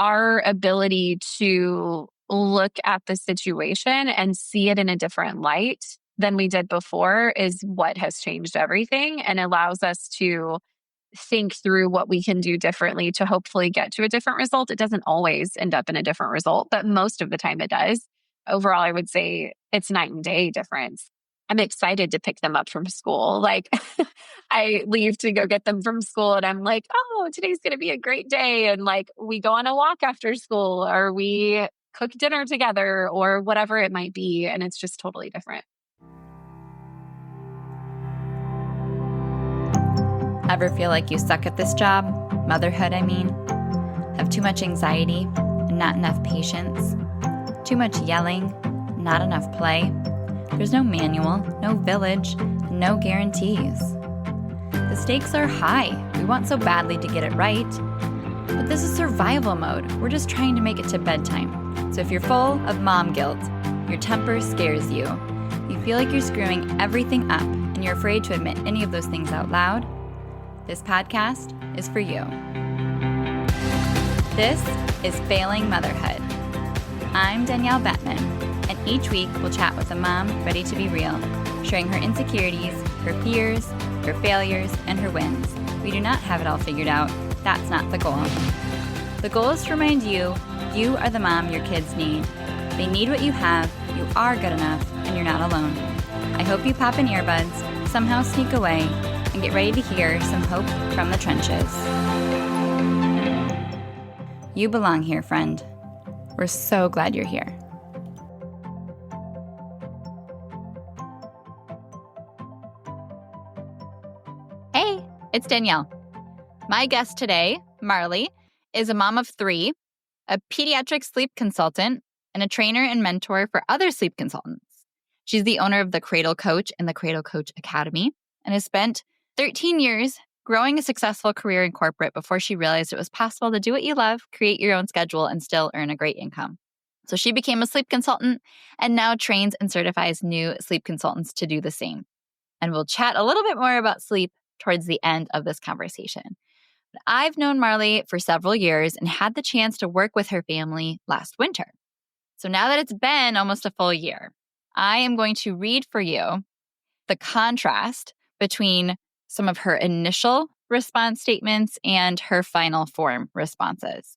our ability to look at the situation and see it in a different light than we did before is what has changed everything and allows us to think through what we can do differently to hopefully get to a different result. It doesn't always end up in a different result, but most of the time it does. Overall, I would say it's night and day difference. I'm excited to pick them up from school. Like I leave to go get them from school and I'm like, oh, today's going to be a great day. And like we go on a walk after school or we cook dinner together or whatever it might be. And it's just totally different. Ever feel like you suck at this job? Motherhood, I mean. Have too much anxiety and not enough patience? Too much yelling, not enough play? There's no manual, no village, no guarantees. The stakes are high. We want so badly to get it right. But this is survival mode. We're just trying to make it to bedtime. So if you're full of mom guilt, your temper scares you, you feel like you're screwing everything up, and you're afraid to admit any of those things out loud, this podcast is for you. This is Failing Motherhood. I'm Danielle Bettman, and each week we'll chat with a mom ready to be real, sharing her insecurities, her fears, her failures, and her wins. We do not have it all figured out. That's not the goal. The goal is to remind you, you are the mom your kids need. They need what you have, you are good enough, and you're not alone. I hope you pop in earbuds, somehow sneak away, and get ready to hear some hope from the trenches. You belong here, friend. We're so glad you're here. Hey, it's Danielle. My guest today, Marli, is a mom of 3, a pediatric sleep consultant, and a trainer and mentor for other sleep consultants. She's the owner of the Cradle Coach and the Cradle Coach Academy, and has spent 13 years growing a successful career in corporate before she realized it was possible to do what you love, create your own schedule, and still earn a great income. So she became a sleep consultant and now trains and certifies new sleep consultants to do the same. And we'll chat a little bit more about sleep towards the end of this conversation. But I've known Marli for several years and had the chance to work with her family last winter. So now that it's been almost a full year, I am going to read for you the contrast between some of her initial response statements and her final form responses.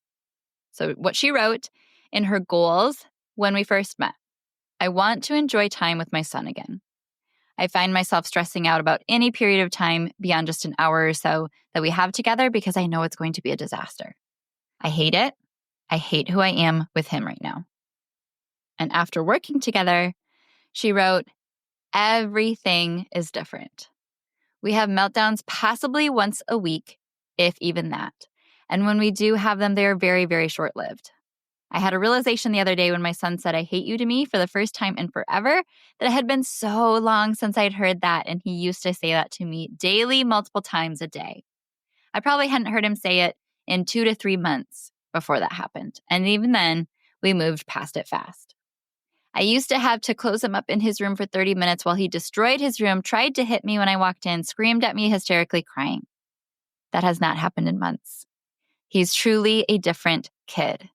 So what she wrote in her goals when we first met: I want to enjoy time with my son again. I find myself stressing out about any period of time beyond just an hour or so that we have together because I know it's going to be a disaster. I hate it. I hate who I am with him right now. And after working together, she wrote, everything is different. We have meltdowns possibly once a week, if even that. And when we do have them, they are very, very short-lived. I had a realization the other day when my son said, I hate you to me for the first time in forever, that it had been so long since I'd heard that. And he used to say that to me daily, multiple times a day. I probably hadn't heard him say it in 2 to 3 months before that happened. And even then, we moved past it fast. I used to have to close him up in his room for 30 minutes while he destroyed his room, tried to hit me when I walked in, screamed at me hysterically crying. That has not happened in months. He's truly a different kid.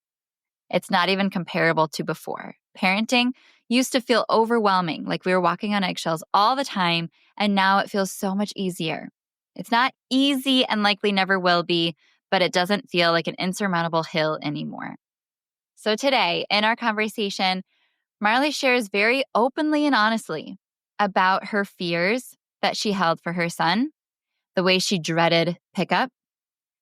It's not even comparable to before. Parenting used to feel overwhelming, like we were walking on eggshells all the time, and now it feels so much easier. It's not easy and likely never will be, but it doesn't feel like an insurmountable hill anymore. So today, in our conversation, Marli shares very openly and honestly about her fears that she held for her son, the way she dreaded pickup,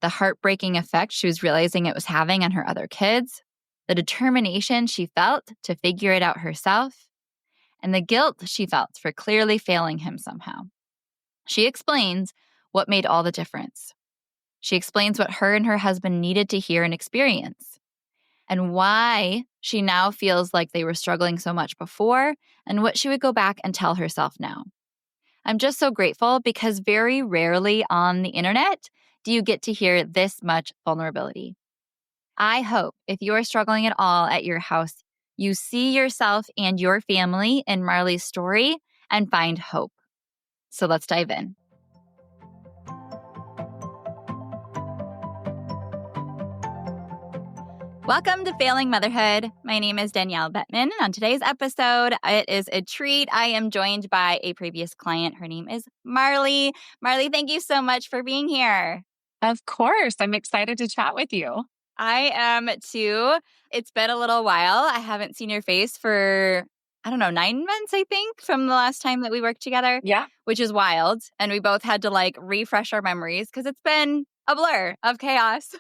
the heartbreaking effect she was realizing it was having on her other kids, the determination she felt to figure it out herself, and the guilt she felt for clearly failing him somehow. She explains what made all the difference. She explains what her and her husband needed to hear and experience, and why she now feels like they were struggling so much before, and what she would go back and tell herself now. I'm just so grateful because very rarely on the internet do you get to hear this much vulnerability. I hope if you are struggling at all at your house, you see yourself and your family in Marli's story and find hope. So let's dive in. Welcome to Failing Motherhood. My name is Danielle Bettman, and on today's episode, it is a treat. I am joined by a previous client. Her name is Marli. Marli, thank you so much for being here. Of course. I'm excited to chat with you. I am too. It's been a little while. I haven't seen your face for, 9 months, I think, from the last time that we worked together. Yeah. Which is wild. And we both had to refresh our memories because it's been a blur of chaos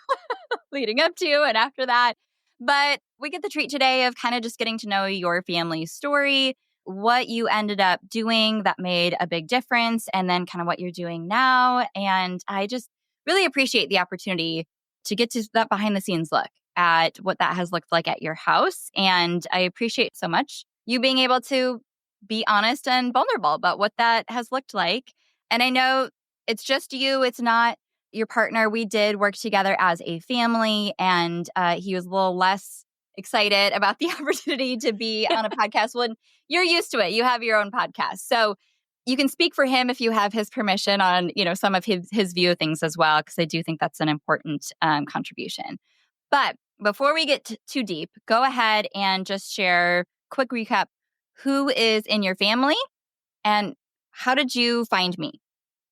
leading up to and after that. But we get the treat today of kind of just getting to know your family story, what you ended up doing that made a big difference, and then kind of what you're doing now. And I just really appreciate the opportunity to get to that behind the scenes look at what that has looked like at your house. And I appreciate so much you being able to be honest and vulnerable about what that has looked like. And I know it's just you, it's not your partner. We did work together as a family, and he was a little less excited about the opportunity to be on a podcast. When you're used to it, you have your own podcast. So you can speak for him if you have his permission on, some of his view of things as well, because I do think that's an important contribution. But before we get too deep, go ahead and just share quick recap. Who is in your family and how did you find me?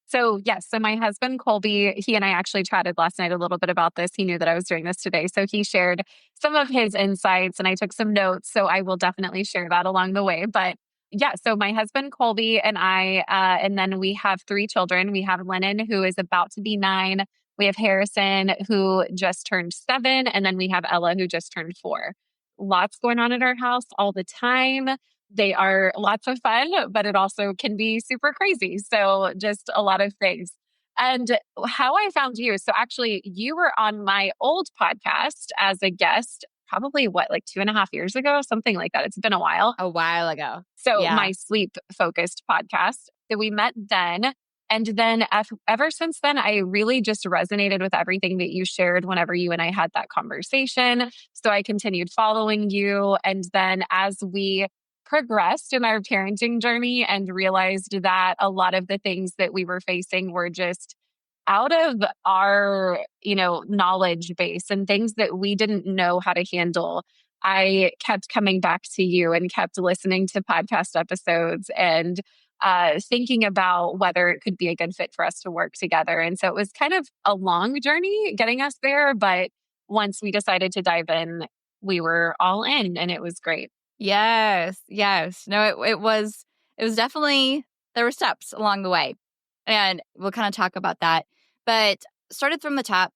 So yes, so my husband, Colby, he and I actually chatted last night a little bit about this. He knew that I was doing this today. So he shared some of his insights and I took some notes. So I will definitely share that along the way. But yeah, so my husband, Colby, and I, and then we have 3 children. We have Lennon, who is about to be 9. We have Harrison, who just turned 7. And then we have Ella, who just turned 4. Lots going on at our house all the time. They are lots of fun, but it also can be super crazy. So just a lot of things. And how I found you. So actually, you were on my old podcast as a guest, probably 2.5 years ago, something like that. It's been a while. A while ago. So Yeah. my sleep focused podcast. So we met then. And then ever since then, I really just resonated with everything that you shared whenever you and I had that conversation. So I continued following you. And then as we progressed in our parenting journey and realized that a lot of the things that we were facing were just out of our, knowledge base and things that we didn't know how to handle. I kept coming back to you and kept listening to podcast episodes and thinking about whether it could be a good fit for us to work together. And so it was kind of a long journey getting us there. But once we decided to dive in, we were all in and it was great. Yes. No, it was definitely, there were steps along the way. And we'll kind of talk about that. But started from the top,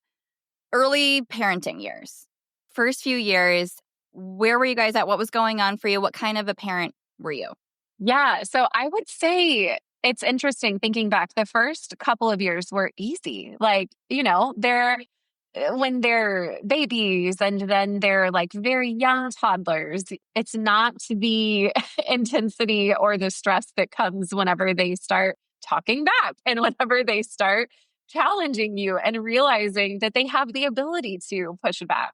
early parenting years. First few years, where were you guys at? What was going on for you? What kind of a parent were you? Yeah. So I would say it's interesting thinking back. The first couple of years were easy. When they're babies and then they're very young toddlers, it's not the intensity or the stress that comes whenever they start talking back and whenever they start challenging you and realizing that they have the ability to push back.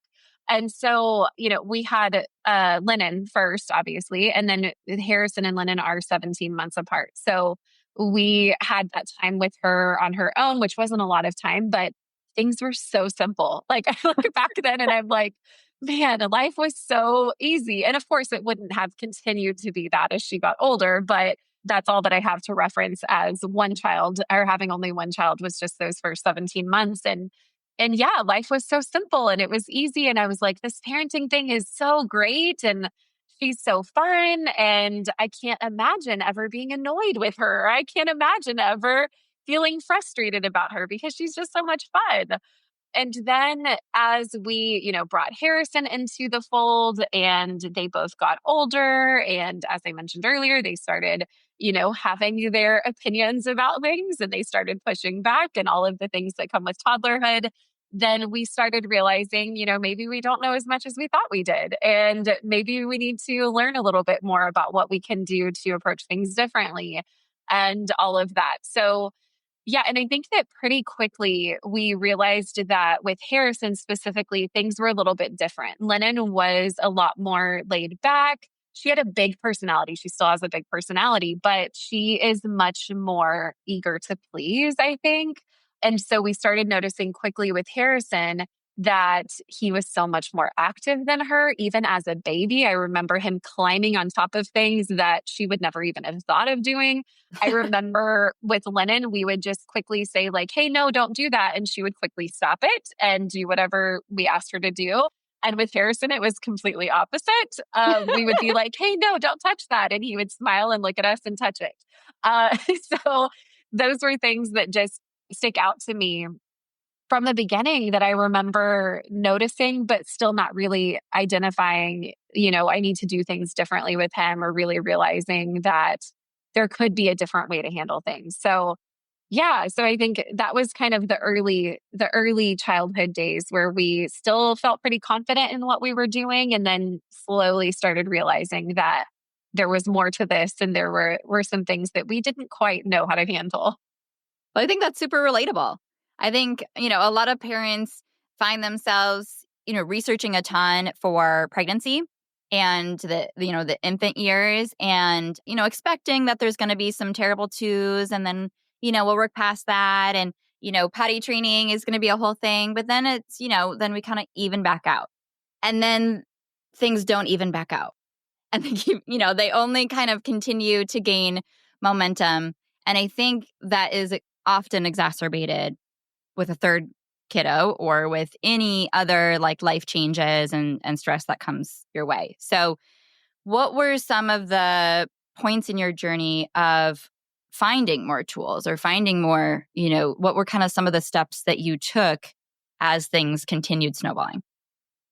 And so, we had Lennon first, obviously, and then Harrison and Lennon are 17 months apart. So we had that time with her on her own, which wasn't a lot of time, but things were so simple. I look back then and I'm like, man, life was so easy. And of course, it wouldn't have continued to be that as she got older, but that's all that I have to reference as one child or having only one child was just those first 17 months. And yeah, life was so simple and it was easy. And I was like, this parenting thing is so great. And she's so fun. And I can't imagine ever being annoyed with her. I can't imagine ever feeling frustrated about her because she's just so much fun. And then as we, brought Harrison into the fold and they both got older. And as I mentioned earlier, they started, having their opinions about things and they started pushing back and all of the things that come with toddlerhood. Then we started realizing, maybe we don't know as much as we thought we did. And maybe we need to learn a little bit more about what we can do to approach things differently and all of that. So yeah, and I think that pretty quickly we realized that with Harrison specifically, things were a little bit different. Lennon was a lot more laid back. She had a big personality. She still has a big personality, but she is much more eager to please, I think. And so we started noticing quickly with Harrison that he was so much more active than her, even as a baby. I remember him climbing on top of things that she would never even have thought of doing. I remember with Lennon, we would just quickly say, like, hey, no, don't do that. And she would quickly stop it and do whatever we asked her to do. And with Harrison, it was completely opposite. We would be like, hey, no, don't touch that. And he would smile and look at us and touch it. Uh, so those were things that just stick out to me from the beginning that I remember noticing, but still not really identifying, I need to do things differently with him, or really realizing that there could be a different way to handle things. So yeah, so I think that was kind of the early childhood days where we still felt pretty confident in what we were doing, and then slowly started realizing that there was more to this, and there were some things that we didn't quite know how to handle. Well, I think that's super relatable. I think, a lot of parents find themselves, researching a ton for pregnancy and the infant years, and, expecting that there's going to be some terrible twos, and then, we'll work past that, and, potty training is going to be a whole thing. But then it's, then we kind of even back out, and then things don't even back out. And they keep, they only kind of continue to gain momentum. And I think that is often exacerbated with a third kiddo, or with any other like life changes and stress that comes your way. So what were some of the points in your journey of finding more tools, or finding more, what were kind of some of the steps that you took as things continued snowballing?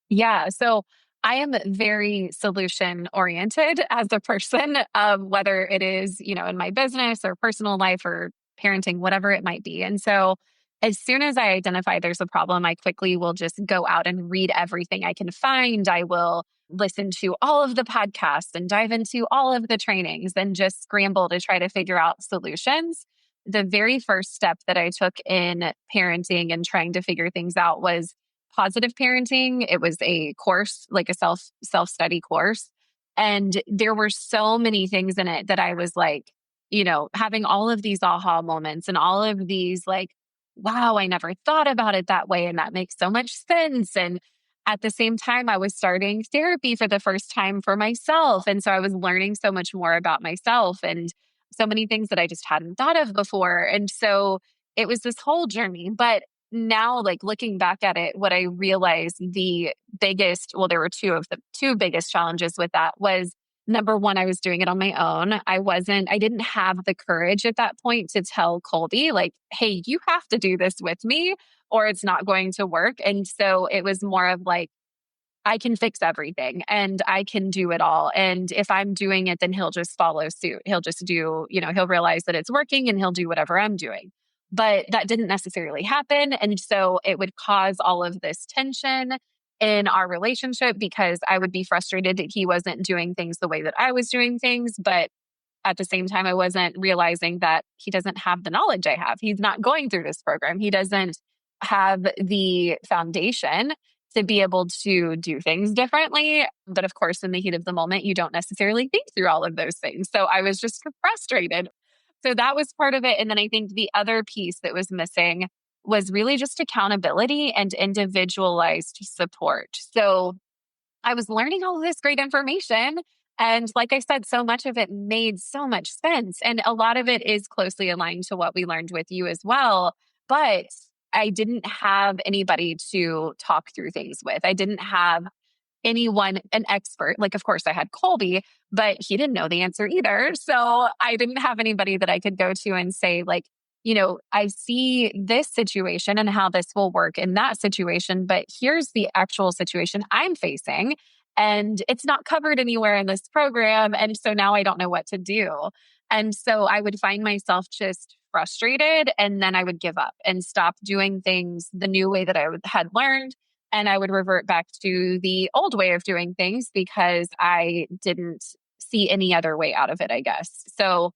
Yeah. So I am very solution oriented as a person, whether it is, in my business or personal life or parenting, whatever it might be. And so as soon as I identify there's a problem, I quickly will just go out and read everything I can find. I will listen to all of the podcasts and dive into all of the trainings and just scramble to try to figure out solutions. The very first step that I took in parenting and trying to figure things out was positive parenting. It was a course, like a self-study course. And there were so many things in it that I was like, having all of these aha moments and all of these like, wow, I never thought about it that way. And that makes so much sense. And at the same time, I was starting therapy for the first time for myself. And so I was learning so much more about myself and so many things that I just hadn't thought of before. And so it was this whole journey. But now, like looking back at it, what I realized there were two biggest challenges with that was, number one, I was doing it on my own. I didn't have the courage at that point to tell Colby, like, hey, you have to do this with me or it's not going to work. And so it was more of like, I can fix everything and I can do it all. And if I'm doing it, then he'll just follow suit. He'll just do, he'll realize that it's working and he'll do whatever I'm doing. But that didn't necessarily happen. And so it would cause all of this tension in our relationship because I would be frustrated that he wasn't doing things the way that I was doing things. But at the same time, I wasn't realizing that he doesn't have the knowledge I have. He's not going through this program. He doesn't have the foundation to be able to do things differently. But of course, in the heat of the moment, you don't necessarily think through all of those things. So I was just frustrated. So that was part of it. And then I think the other piece that was missing was really just accountability and individualized support. So I was learning all of this great information. And like I said, so much of it made so much sense. And a lot of it is closely aligned to what we learned with you as well. But I didn't have anybody to talk through things with. I didn't have anyone, an expert. Like, of course, I had Colby, but he didn't know the answer either. So I didn't have anybody that I could go to and say, like, I see this situation and how this will work in that situation, but here's the actual situation I'm facing. And it's not covered anywhere in this program. And so now I don't know what to do. And so I would find myself just frustrated. And then I would give up and stop doing things the new way that had learned. And I would revert back to the old way of doing things because I didn't see any other way out of it, I guess. So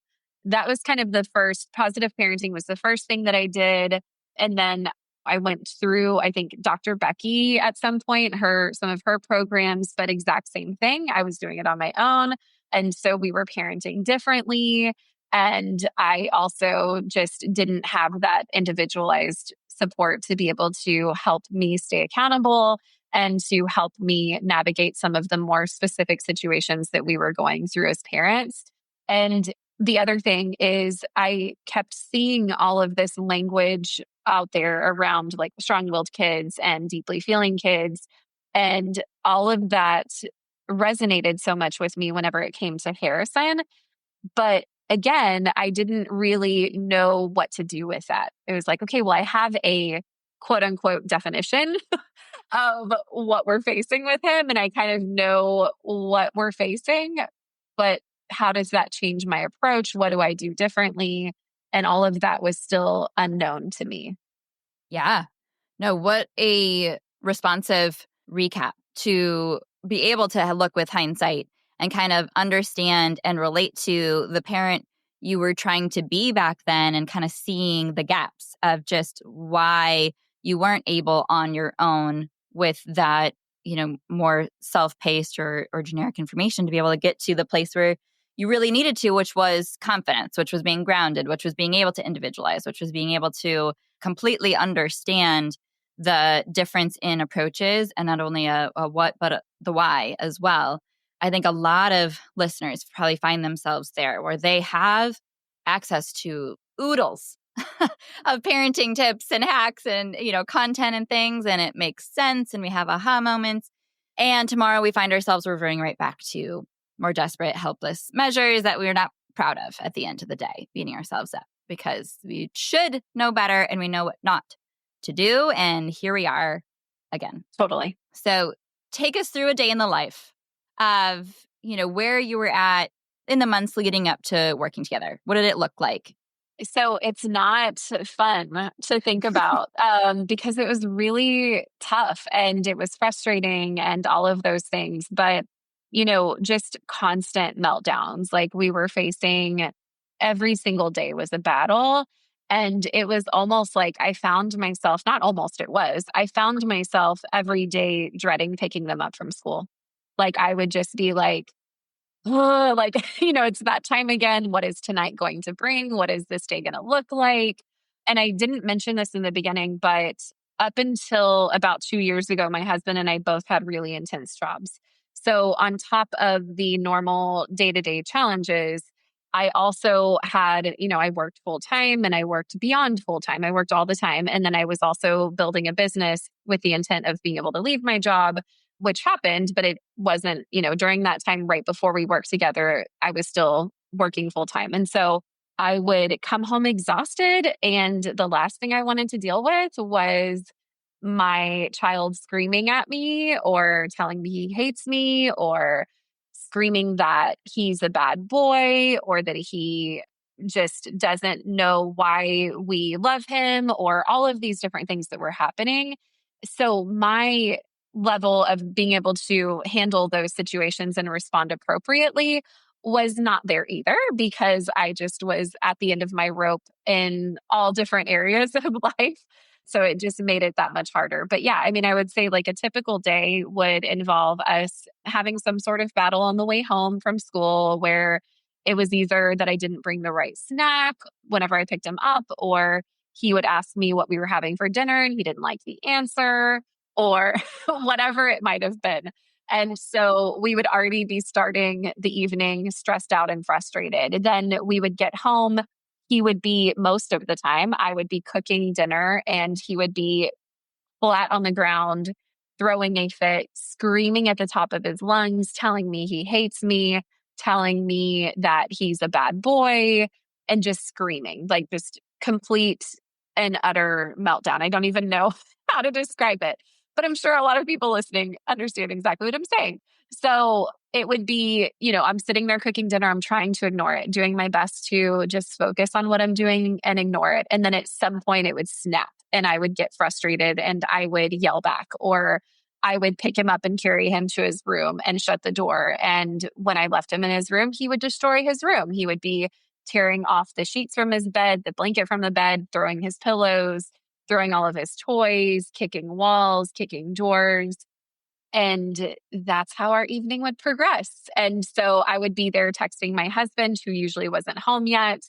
that was kind of the first. Positive parenting was the first thing that I did. And then I went through, I think, Dr. Becky at some point, some of her programs, but exact same thing. I was doing it on my own. And so we were parenting differently. And I also just didn't have that individualized support to be able to help me stay accountable and to help me navigate some of the more specific situations that we were going through as parents. And the other thing is, I kept seeing all of this language out there around like strong willed kids and deeply feeling kids. And all of that resonated so much with me whenever it came to Harrison. But again, I didn't really know what to do with that. It was like, okay, well, I have a quote unquote definition of what we're facing with him, and I kind of know what we're facing. But how does that change my approach? What do I do differently? And all of that was still unknown to me. Yeah. No, what a responsive recap to be able to look with hindsight and kind of understand and relate to the parent you were trying to be back then, and kind of seeing the gaps of just why you weren't able on your own with that, more self-paced or generic information to be able to get to the place where you really needed to, which was confidence, which was being grounded, which was being able to individualize, which was being able to completely understand the difference in approaches, and not only a what, but the why as well. I think a lot of listeners probably find themselves there where they have access to oodles of parenting tips and hacks and, content and things, and it makes sense. And we have aha moments. And tomorrow we find ourselves reverting right back to more desperate, helpless measures that we're not proud of at the end of the day, beating ourselves up because we should know better and we know what not to do. And here we are again. Totally. So take us through a day in the life of, where you were at in the months leading up to working together. What did it look like? So it's not fun to think about because it was really tough and it was frustrating and all of those things. But, just constant meltdowns. Like we were facing every single day was a battle. And it was almost like I found myself, not almost, it was, I found myself every day dreading picking them up from school. Like I would just be like, oh, like, it's that time again. What is tonight going to bring? What is this day going to look like? And I didn't mention this in the beginning, but up until about 2 years ago, my husband and I both had really intense jobs. So, on top of the normal day to day challenges, I also had, I worked full time and I worked beyond full time. I worked all the time. And then I was also building a business with the intent of being able to leave my job, which happened, but it wasn't, during that time right before we worked together, I was still working full time. And so I would come home exhausted. And the last thing I wanted to deal with was my child screaming at me or telling me he hates me or screaming that he's a bad boy or that he just doesn't know why we love him or all of these different things that were happening. So my level of being able to handle those situations and respond appropriately was not there either because I just was at the end of my rope in all different areas of life. So it just made it that much harder. But yeah, I mean, I would say like a typical day would involve us having some sort of battle on the way home from school where it was either that I didn't bring the right snack whenever I picked him up, or he would ask me what we were having for dinner and he didn't like the answer, or whatever it might have been. And so we would already be starting the evening stressed out and frustrated. Then we would get home. He would be, most of the time, I would be cooking dinner and he would be flat on the ground, throwing a fit, screaming at the top of his lungs, telling me he hates me, telling me that he's a bad boy, and just screaming, like just complete and utter meltdown. I don't even know how to describe it, but I'm sure a lot of people listening understand exactly what I'm saying. So it would be, I'm sitting there cooking dinner. I'm trying to ignore it, doing my best to just focus on what I'm doing and ignore it. And then at some point it would snap and I would get frustrated and I would yell back, or I would pick him up and carry him to his room and shut the door. And when I left him in his room, he would destroy his room. He would be tearing off the sheets from his bed, the blanket from the bed, throwing his pillows, throwing all of his toys, kicking walls, kicking doors. And that's how our evening would progress. And so I would be there texting my husband, who usually wasn't home yet,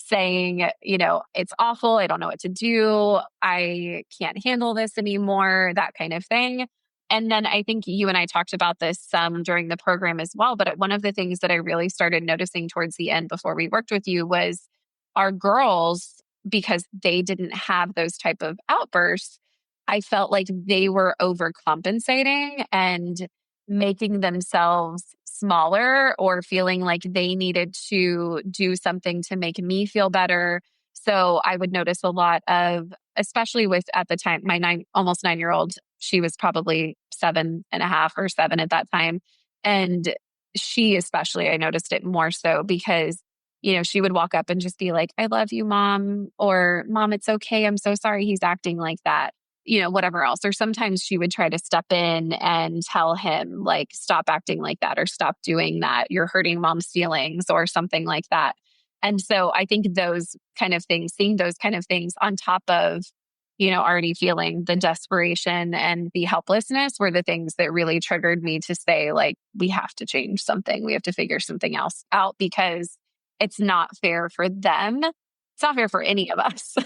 saying, it's awful. I don't know what to do. I can't handle this anymore, that kind of thing. And then I think you and I talked about this some during the program as well. But one of the things that I really started noticing towards the end before we worked with you was our girls, because they didn't have those type of outbursts, I felt like they were overcompensating and making themselves smaller or feeling like they needed to do something to make me feel better. So I would notice a lot of, especially with at the time, my almost 9-year old, she was probably 7.5 or 7 at that time. And she, especially, I noticed it more so because, she would walk up and just be like, I love you, mom, or mom, it's okay. I'm so sorry he's acting like that, whatever else. Or sometimes she would try to step in and tell him, like, stop acting like that or stop doing that. You're hurting mom's feelings or something like that. And so I think those kind of things, seeing those kind of things on top of, already feeling the desperation and the helplessness were the things that really triggered me to say, like, we have to change something. We have to figure something else out because it's not fair for them. It's not fair for any of us,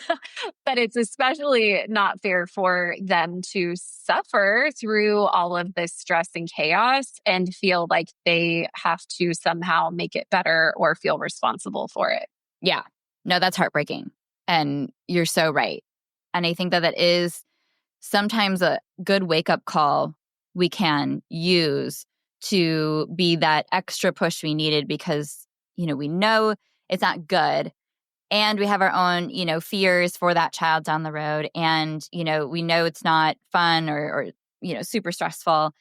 but it's especially not fair for them to suffer through all of this stress and chaos and feel like they have to somehow make it better or feel responsible for it. Yeah. No, that's heartbreaking. And you're so right. And I think that that is sometimes a good wake-up call we can use to be that extra push we needed because, we know it's not good. And we have our own, fears for that child down the road. And, we know it's not fun or super stressful.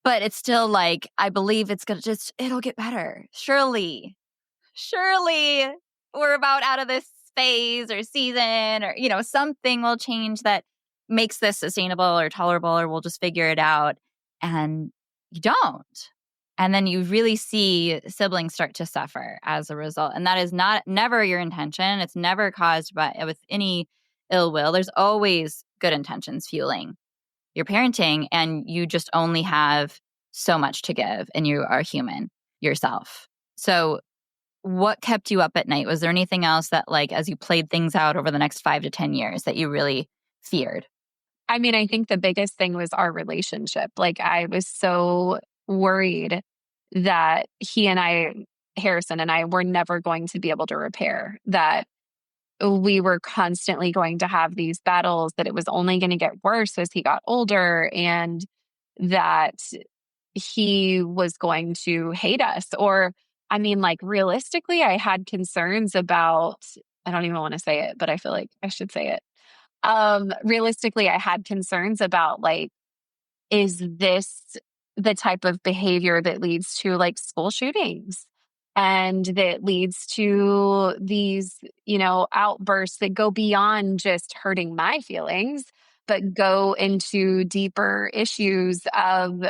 But it's still like, I believe it's going to it'll get better. Surely we're about out of this phase or season or, something will change that makes this sustainable or tolerable, or we'll just figure it out. And you don't. And then you really see siblings start to suffer as a result. And that is never your intention. It's never caused with any ill will. There's always good intentions fueling your parenting, and you just only have so much to give, and you are human yourself. So what kept you up at night? Was there anything else that, like, as you played things out over the next 5 to 10 years that you really feared? I mean, I think the biggest thing was our relationship. Like, I was so worried that Harrison and I, were never going to be able to repair, that we were constantly going to have these battles, that it was only going to get worse as he got older, and that he was going to hate us. Or, I mean, like, realistically, I had concerns about, I don't even want to say it, but I feel like I should say it. Realistically, I had concerns about, like, is this the type of behavior that leads to, like, school shootings and that leads to these, outbursts that go beyond just hurting my feelings, but go into deeper issues of,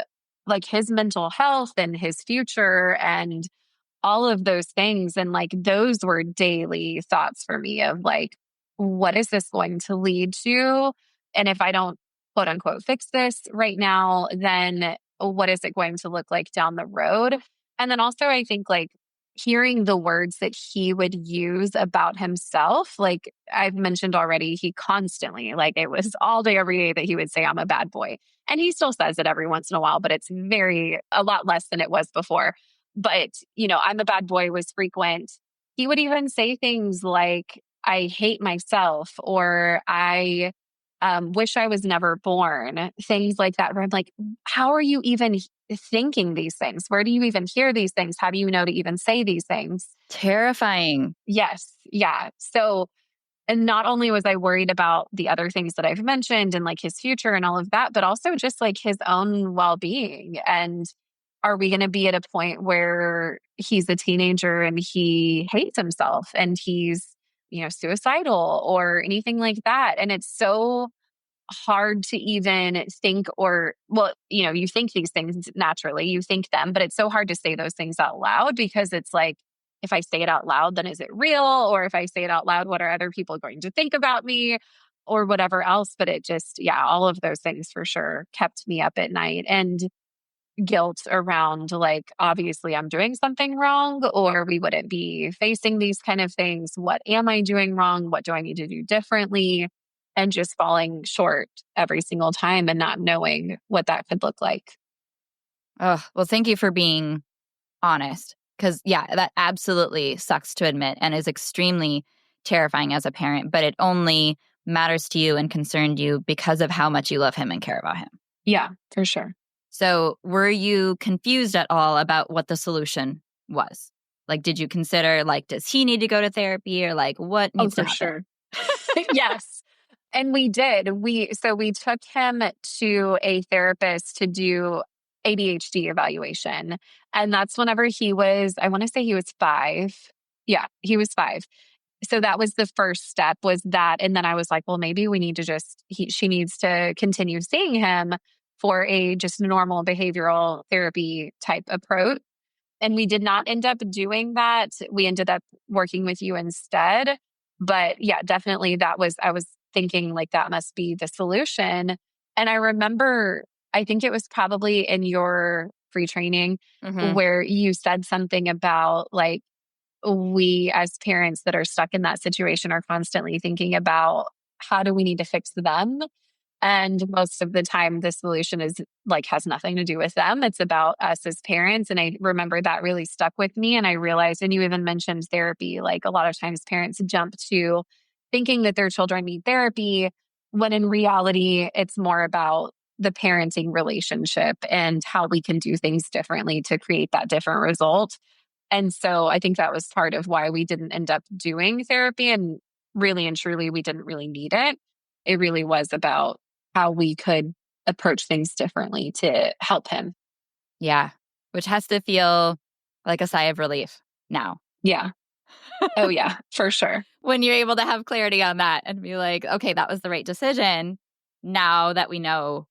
like, his mental health and his future and all of those things. And, like, those were daily thoughts for me of, like, what is this going to lead to? And if I don't, quote unquote, fix this right now, then what is it going to look like down the road? And then also, I think, like, hearing the words that he would use about himself, like I've mentioned already, he constantly, like, it was all day, every day that he would say, I'm a bad boy. And he still says it every once in a while, but it's a lot less than it was before. But, I'm a bad boy was frequent. He would even say things like, I hate myself, or I wish I was never born, things like that, where I'm like, how are you even thinking these things? Where do you even hear these things? How do you know to even say these things? Terrifying. Yes. Yeah. So, and not only was I worried about the other things that I've mentioned and, like, his future and all of that, but also just, like, his own well-being. And are we going to be at a point where he's a teenager and he hates himself and he's, suicidal or anything like that? And it's so hard to even think, or, well, you think these things naturally, you think them, but it's so hard to say those things out loud because it's like, if I say it out loud, then is it real? Or if I say it out loud, what are other people going to think about me or whatever else? But it just, yeah, all of those things for sure kept me up at night. And guilt around like, obviously I'm doing something wrong, or we wouldn't be facing these kind of things. What am I doing wrong? What do I need to do differently? And just falling short every single time and not knowing what that could look like. Oh, well, thank you for being honest. Because, yeah, that absolutely sucks to admit and is extremely terrifying as a parent, but it only matters to you and concerned you because of how much you love him and care about him. Yeah, for sure. So, were you confused at all about what the solution was? Like, did you consider, like, does he need to go to therapy or like what Oh, needs to for happen? sure. Yes. And we did. We took him to a therapist to do ADHD evaluation. And that's whenever he was, I want to say he was 5. Yeah, he was 5. So that was the first step, was that. And then I was like, well, maybe we need to she needs to continue seeing him for a just normal behavioral therapy type approach. And we did not end up doing that. We ended up working with you instead. But yeah, definitely I was thinking like that must be the solution. And I remember, I think it was probably in your free training Hmm. where you said something about like, we as parents that are stuck in that situation are constantly thinking about how do we need to fix them, and most of the time, the solution is like has nothing to do with them. It's about us as parents. And I remember that really stuck with me. And I realized, and you even mentioned therapy, like a lot of times parents jump to thinking that their children need therapy, when in reality, it's more about the parenting relationship and how we can do things differently to create that different result. And so I think that was part of why we didn't end up doing therapy. And really and truly, we didn't really need it. It really was about how we could approach things differently to help him. Yeah. Which has to feel like a sigh of relief now. Yeah. Oh, yeah, for sure. When you're able to have clarity on that and be like, okay, that was the right decision. Now that we know,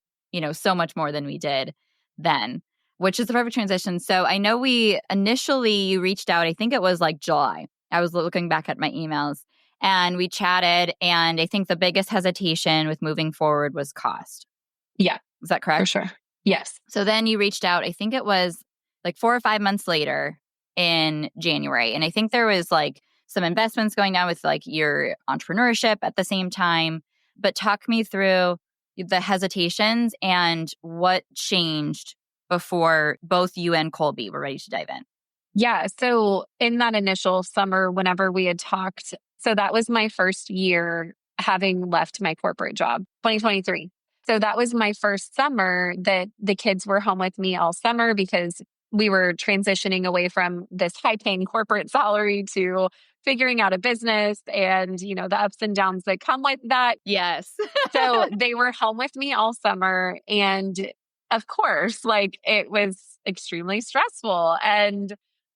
so much more than we did then, which is the perfect transition. So I know you reached out, I think it was like July. I was looking back at my emails and we chatted. And I think the biggest hesitation with moving forward was cost. Yeah, Is that for correct? sure. Yes. So then you reached out, I think it was like 4 or 5 months later in January. And I think there was like some investments going on with like your entrepreneurship at the same time. But talk me through the hesitations and what changed before both you and Colby were ready to dive in. Yeah. So in that initial summer, whenever we had talked, so that was my first year having left my corporate job, 2023. So that was my first summer that the kids were home with me all summer, because we were transitioning away from this high paying corporate salary to figuring out a business and, the ups and downs that come with that. Yes. So they were home with me all summer. And of course, like it was extremely stressful. And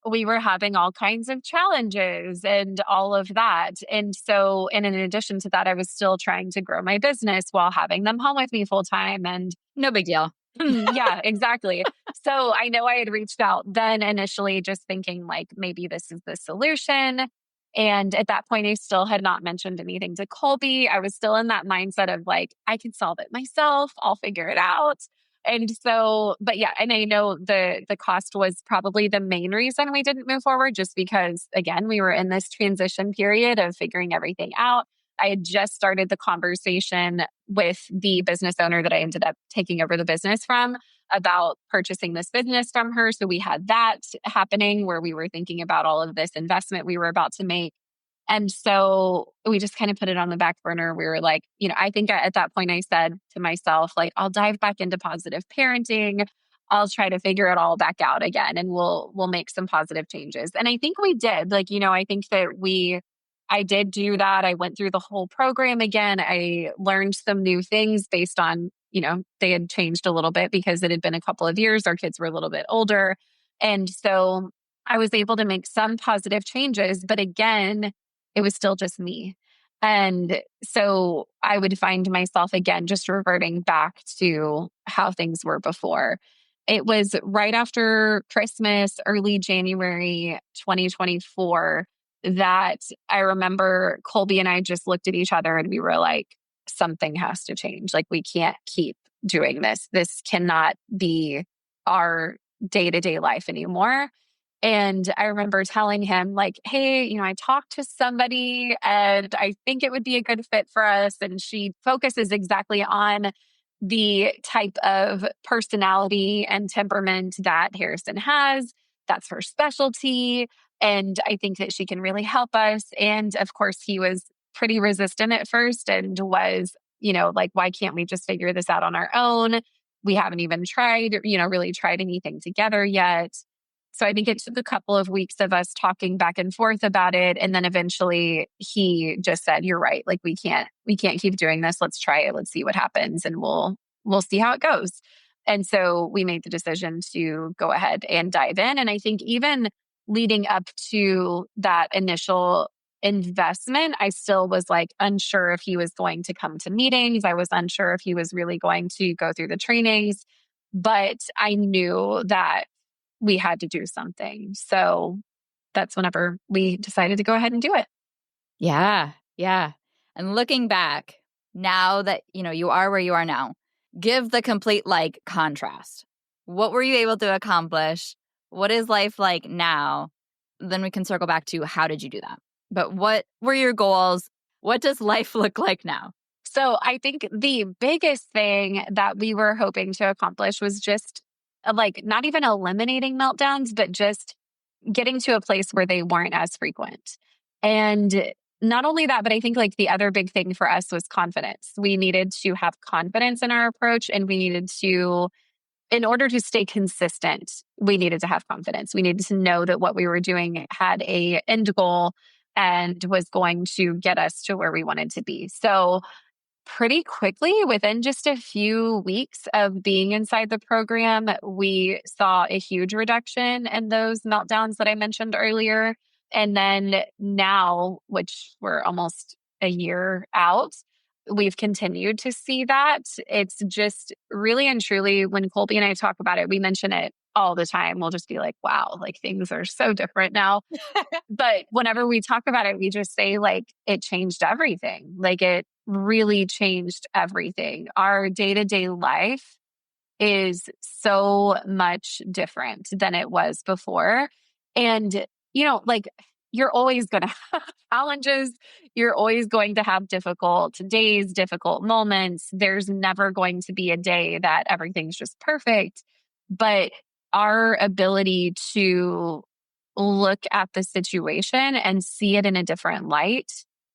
we were having all kinds of challenges and all of that. And so, and in addition to that, I was still trying to grow my business while having them home with me full time. And No big deal. yeah, exactly. So I know I had reached out then initially just thinking like maybe this is the solution. And at that point, I still had not mentioned anything to Colby. I was still in that mindset of like, I can solve it myself. I'll figure it out. And so, but yeah, and I know the cost was probably the main reason we didn't move forward, just because again, we were in this transition period of figuring everything out. I had just started the conversation with the business owner that I ended up taking over the business from about purchasing this business from her. So we had that happening where we were thinking about all of this investment we were about to make. And so we just kind of put it on the back burner. We were like, I think at that point I said to myself, like, I'll dive back into positive parenting. I'll try to figure it all back out again and we'll make some positive changes. And I think we did. Like, I think that I did do that. I went through the whole program again. I learned some new things based on, they had changed a little bit because it had been a couple of years. Our kids were a little bit older. And so I was able to make some positive changes. But again, it was still just me. And so I would find myself again just reverting back to how things were before. It was right after Christmas, early January 2024, that I remember Colby and I just looked at each other and we were like, something has to change. Like, we can't keep doing this. This cannot be our day-to-day life anymore. And I remember telling him, like, hey, I talked to somebody and I think it would be a good fit for us. And she focuses exactly on the type of personality and temperament that Harrison has. That's her specialty. And I think that she can really help us. And of course, he was pretty resistant at first and was, like, why can't we just figure this out on our own? We haven't even tried, really tried anything together yet. So I think it took a couple of weeks of us talking back and forth about it. And then eventually he just said, you're right. Like we can't keep doing this. Let's try it. Let's see what happens and we'll see how it goes. And so we made the decision to go ahead and dive in. And I think even leading up to that initial investment, I still was like unsure if he was going to come to meetings. I was unsure if he was really going to go through the trainings, but I knew that we had to do something. So that's whenever we decided to go ahead and do it. Yeah. Yeah. And looking back, now that, you are where you are now, give the complete contrast. What were you able to accomplish? What is life like now? Then we can circle back to how did you do that? But what were your goals? What does life look like now? So I think the biggest thing that we were hoping to accomplish was just not even eliminating meltdowns, but just getting to a place where they weren't as frequent. And not only that, but I think the other big thing for us was confidence. We needed to have confidence in our approach and we needed to, in order to stay consistent, we needed to have confidence. We needed to know that what we were doing had a end goal and was going to get us to where we wanted to be. So pretty quickly, within just a few weeks of being inside the program, we saw a huge reduction in those meltdowns that I mentioned earlier. And then now, which we're almost a year out, we've continued to see that. It's just really and truly, when Colby and I talk about it, we mention it all the time. We'll just be like, wow, things are so different now. But whenever we talk about it, we just say it changed everything. It really changed everything. Our day-to-day life is so much different than it was before. And, you're always going to have challenges. You're always going to have difficult days, difficult moments. There's never going to be a day that everything's just perfect. But our ability to look at the situation and see it in a different light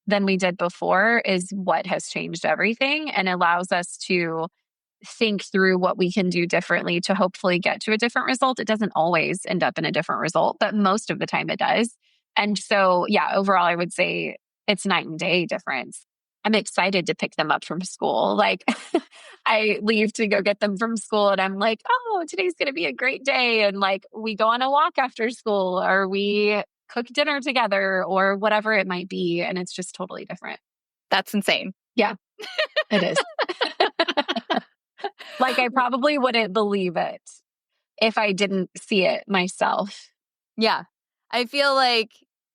than we did before is what has changed everything and allows us to think through what we can do differently to hopefully get to a different result. It doesn't always end up in a different result, but most of the time it does. And so, yeah, overall, I would say it's night and day difference. I'm excited to pick them up from school. I leave to go get them from school and I'm like, oh, today's going to be a great day. And we go on a walk after school or we cook dinner together or whatever it might be. And it's just totally different. That's insane. Yeah, it is. I probably wouldn't believe it if I didn't see it myself. Yeah. I feel like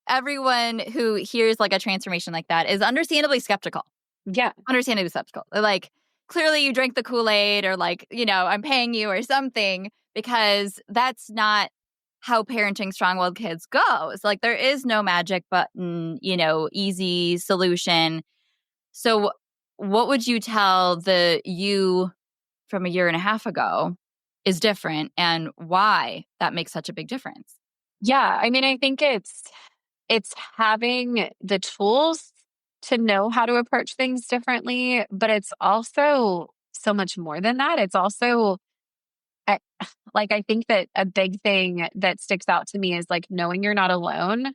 everyone who hears a transformation like that is understandably skeptical. Yeah. Understandably skeptical. Clearly you drank the Kool-Aid or I'm paying you or something, because that's not how parenting strong-willed kids goes. There is no magic button, easy solution. So what would you tell the you from a year and a half ago is different and why that makes such a big difference? Yeah. I mean, I think it's having the tools to know how to approach things differently, but it's also so much more than that. It's also I, I think that a big thing that sticks out to me is knowing you're not alone.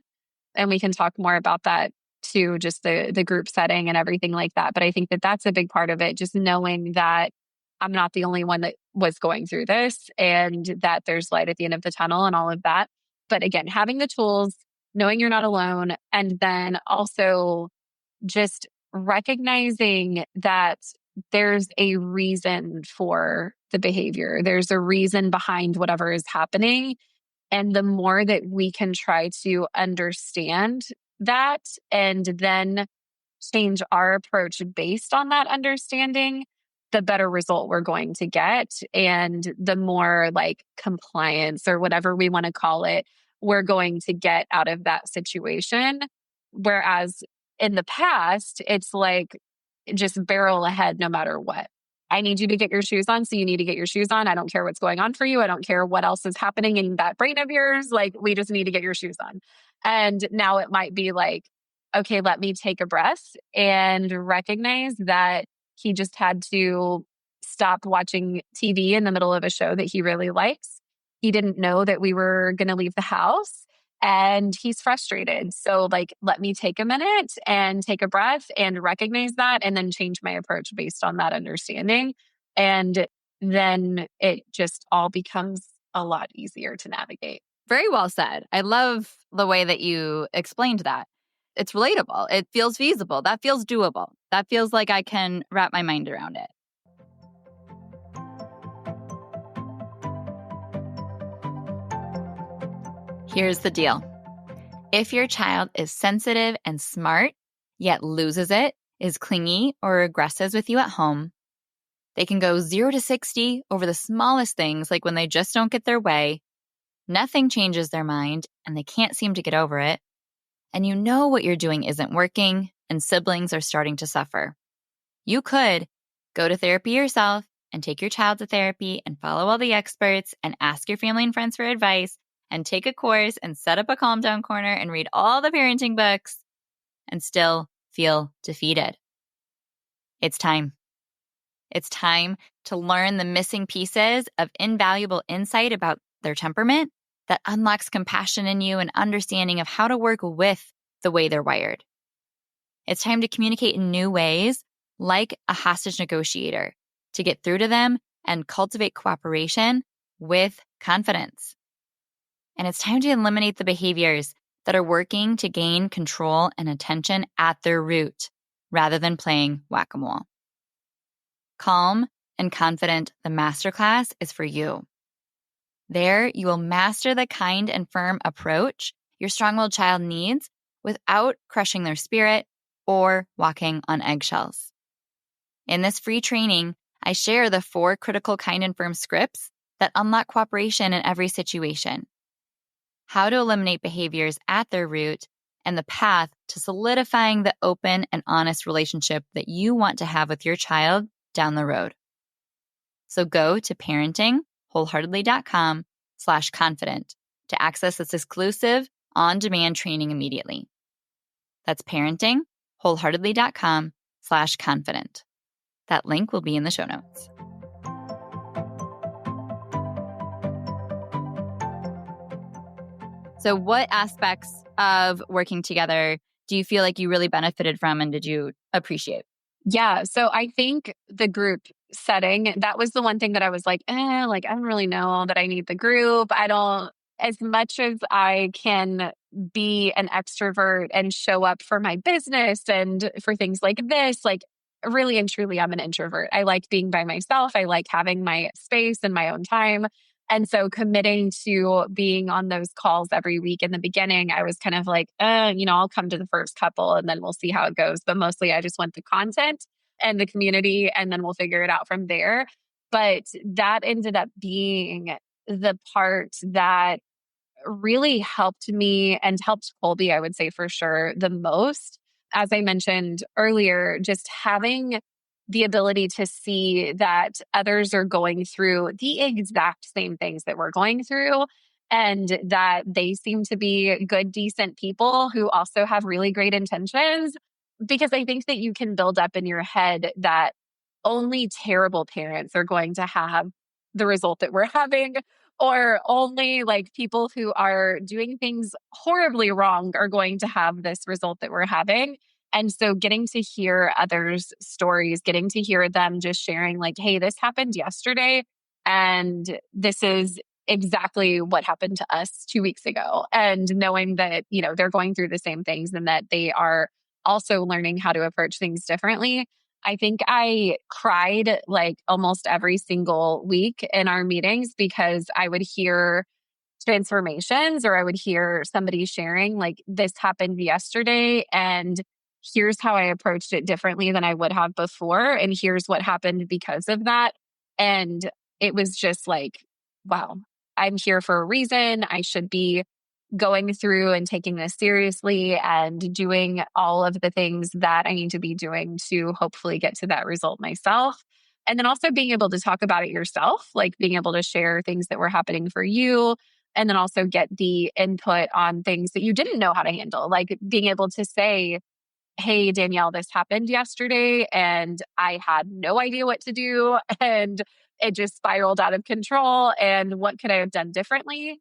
And we can talk more about that too, just the group setting and everything like that. But I think that that's a big part of it, just knowing that I'm not the only one that was going through this and that there's light at the end of the tunnel and all of that. But again, having the tools, knowing you're not alone, and then also just recognizing that there's a reason for the behavior. There's a reason behind whatever is happening. And the more that we can try to understand that and then change our approach based on that understanding, the better result we're going to get. And the more like compliance or whatever we want to call it, we're going to get out of that situation. Whereas in the past, it's like just barrel ahead no matter what. I need you to get your shoes on. So you need to get your shoes on. I don't care what's going on for you. I don't care what else is happening in that brain of yours. Like, we just need to get your shoes on. And now it might be like, okay, let me take a breath and recognize that he just had to stop watching TV in the middle of a show that he really likes. He didn't know that we were going to leave the house and he's frustrated. So, like, let me take a minute and take a breath and recognize that and then change my approach based on that understanding. And then it just all becomes a lot easier to navigate. Very well said. I love the way that you explained that. It's relatable. It feels feasible. That feels doable. That feels like I can wrap my mind around it. Here's the deal. If your child is sensitive and smart, yet loses it, is clingy or aggressive with you at home, they can go 0 to 60 over the smallest things, like when they just don't get their way, nothing changes their mind, and they can't seem to get over it, and you know what you're doing isn't working, and siblings are starting to suffer. You could go to therapy yourself and take your child to therapy and follow all the experts and ask your family and friends for advice and take a course and set up a calm down corner and read all the parenting books and still feel defeated. It's time. It's time to learn the missing pieces of invaluable insight about their temperament that unlocks compassion in you and understanding of how to work with the way they're wired. It's time to communicate in new ways, like a hostage negotiator, to get through to them and cultivate cooperation with confidence. And it's time to eliminate the behaviors that are working to gain control and attention at their root, rather than playing whack-a-mole. Calm and Confident, the masterclass, is for you. There, you will master the kind and firm approach your strong-willed child needs without crushing their spirit or walking on eggshells. In this free training, I share the 4 critical kind and firm scripts that unlock cooperation in every situation, how to eliminate behaviors at their root, and the path to solidifying the open and honest relationship that you want to have with your child down the road. So go to parentingwholeheartedly.com/confident to access this exclusive on-demand training immediately. That's parentingwholeheartedly.com/confident. That link will be in the show notes. So what aspects of working together do you feel like you really benefited from and did you appreciate? Yeah. So I think the group setting, that was the one thing that I was like, like, I don't really know that I need the group. I don't, as much as I can be an extrovert and show up for my business and for things like this, like, really and truly, I'm an introvert. I like being by myself. I like having my space and my own time. And so committing to being on those calls every week in the beginning, I was kind of like, I'll come to the first couple and then we'll see how it goes. But mostly I just want the content and the community and then we'll figure it out from there. But that ended up being the part that really helped me and helped Colby, I would say for sure, the most. As I mentioned earlier, just having the ability to see that others are going through the exact same things that we're going through and that they seem to be good, decent people who also have really great intentions. Because I think that you can build up in your head that only terrible parents are going to have the result that we're having, or only like people who are doing things horribly wrong are going to have this result that we're having. And so getting to hear others' stories, getting to hear them just sharing like, hey, this happened yesterday and this is exactly what happened to us 2 weeks ago. And knowing that, they're going through the same things and that they are also learning how to approach things differently. I think I cried like almost every single week in our meetings because I would hear transformations or I would hear somebody sharing like this happened yesterday and here's how I approached it differently than I would have before. And here's what happened because of that. And it was just like, wow, I'm here for a reason. I should be going through and taking this seriously and doing all of the things that I need to be doing to hopefully get to that result myself. And then also being able to talk about it yourself, like being able to share things that were happening for you. And then also get the input on things that you didn't know how to handle, like being able to say, hey, Danielle, this happened yesterday and I had no idea what to do. And it just spiraled out of control. And what could I have done differently?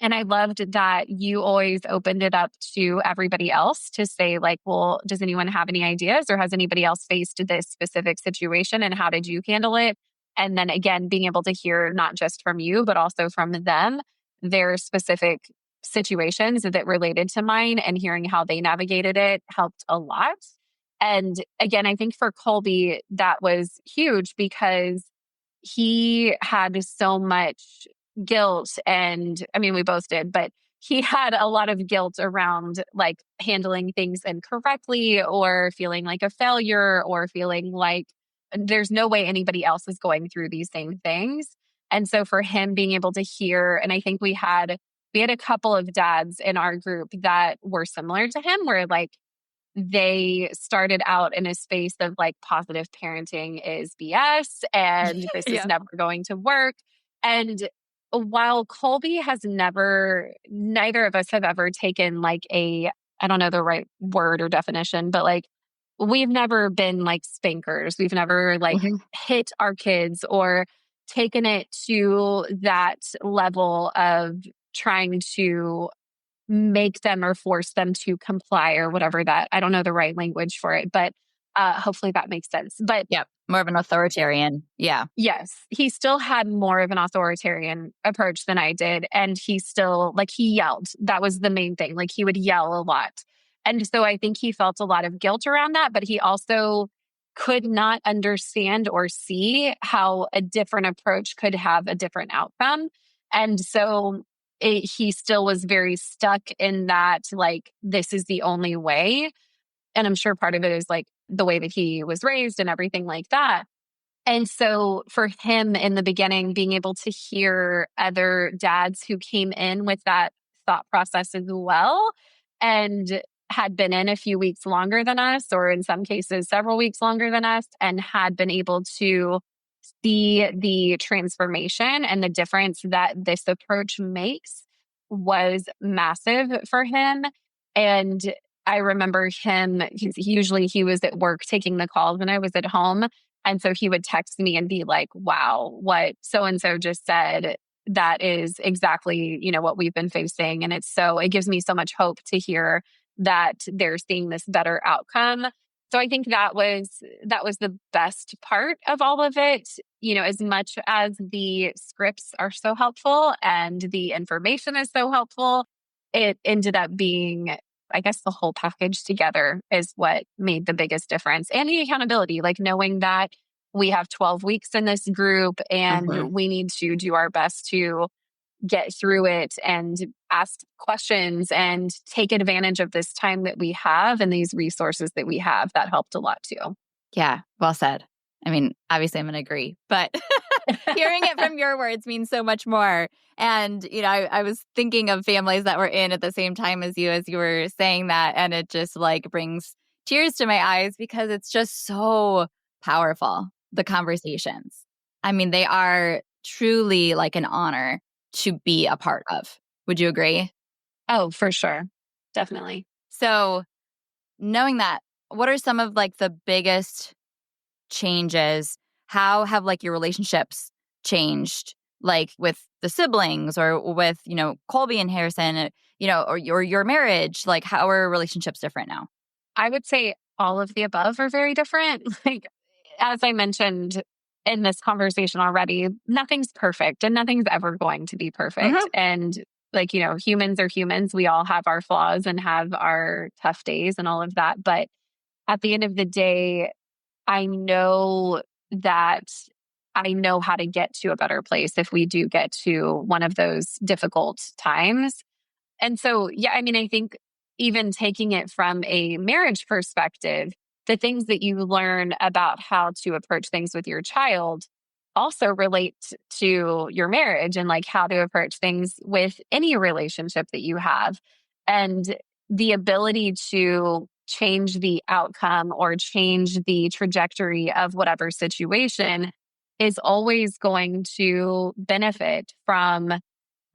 And I loved that you always opened it up to everybody else to say, like, well, does anyone have any ideas or has anybody else faced this specific situation and how did you handle it? And then again, being able to hear not just from you, but also from them, their specific situations that related to mine and hearing how they navigated it helped a lot. And again, I think for Colby, that was huge because he had so much guilt. And I mean, we both did, but he had a lot of guilt around like handling things incorrectly or feeling like a failure or feeling like there's no way anybody else is going through these same things. And so for him being able to hear, and I think we had a couple of dads in our group that were similar to him, where like they started out in a space of like positive parenting is BS and this is Yeah. never going to work. And while Colby has neither of us have ever taken like I don't know the right word or definition, but like we've never been like spankers. We've never like Mhm. hit our kids or taken it to that level of trying to make them or force them to comply or whatever that I don't know the right language for it, but hopefully that makes sense. But Yep. More of an authoritarian. Yeah. yes, he still had more of an authoritarian approach than I did. And he still, like, he yelled. That was the main thing. Like, he would yell a lot. And so I think he felt a lot of guilt around that, but he also could not understand or see how a different approach could have a different outcome. And so he still was very stuck in that, like, this is the only way. And I'm sure part of it is like the way that he was raised and everything like that. And so for him in the beginning, being able to hear other dads who came in with that thought process as well and had been in a few weeks longer than us, or in some cases, several weeks longer than us, and had been able to see the transformation and the difference that this approach makes was massive for him. And I remember him, usually he was at work taking the calls when I was at home. And so he would text me and be like, wow, what so and so just said, that is exactly, what we've been facing. And it gives me so much hope to hear that they're seeing this better outcome. So I think that was the best part of all of it. As much as the scripts are so helpful and the information is so helpful, it ended up being, I guess, the whole package together is what made the biggest difference. And the accountability, like knowing that we have 12 weeks in this group Mhm. and we need to do our best to get through it and ask questions and take advantage of this time that we have and these resources that we have. That helped a lot too. Yeah. Well said. I mean, obviously I'm going to agree, but hearing it from your words means so much more. And, I was thinking of families that were in at the same time as you were saying that. And it just like brings tears to my eyes because it's just so powerful, the conversations. I mean, they are truly like an honor to be a part of. Would you agree? Oh, for sure. Definitely. So knowing that, what are some of like the biggest changes? How have like your relationships changed, like with the siblings or with, Colby and Harrison, or your marriage? Like, how are relationships different now? I would say all of the above are very different. Like, as I mentioned in this conversation already, nothing's perfect and nothing's ever going to be perfect. Hmm. And like, humans are humans. We all have our flaws and have our tough days and all of that. But at the end of the day, I know that I know how to get to a better place if we do get to one of those difficult times. And so, yeah, I mean, I think even taking it from a marriage perspective, the things that you learn about how to approach things with your child also relate to your marriage and like how to approach things with any relationship that you have. And the ability to change the outcome or change the trajectory of whatever situation is always going to benefit from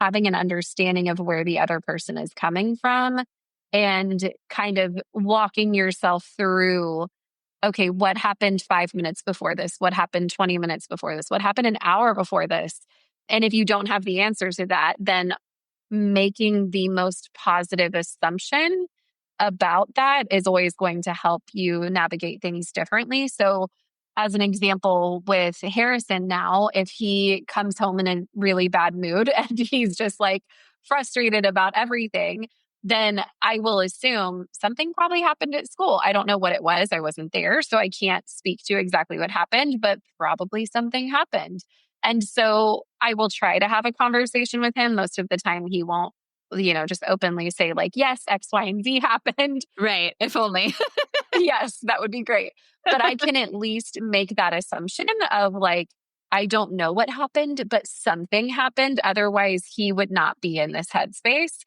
having an understanding of where the other person is coming from and kind of walking yourself through, okay, what happened 5 minutes before this? What happened 20 minutes before this? What happened an hour before this? And if you don't have the answers to that, then making the most positive assumption about that is always going to help you navigate things differently. So, as an example, with Harrison now, if he comes home in a really bad mood and he's just like frustrated about everything, then I will assume something probably happened at school. I don't know what it was. I wasn't there, so I can't speak to exactly what happened, but probably something happened. And so I will try to have a conversation with him. Most of the time, he won't, just openly say, like, yes, X, Y, and Z happened. Right. If only. Yes, that would be great. But I can at least make that assumption of like, I don't know what happened, but something happened. Otherwise, he would not be in this headspace.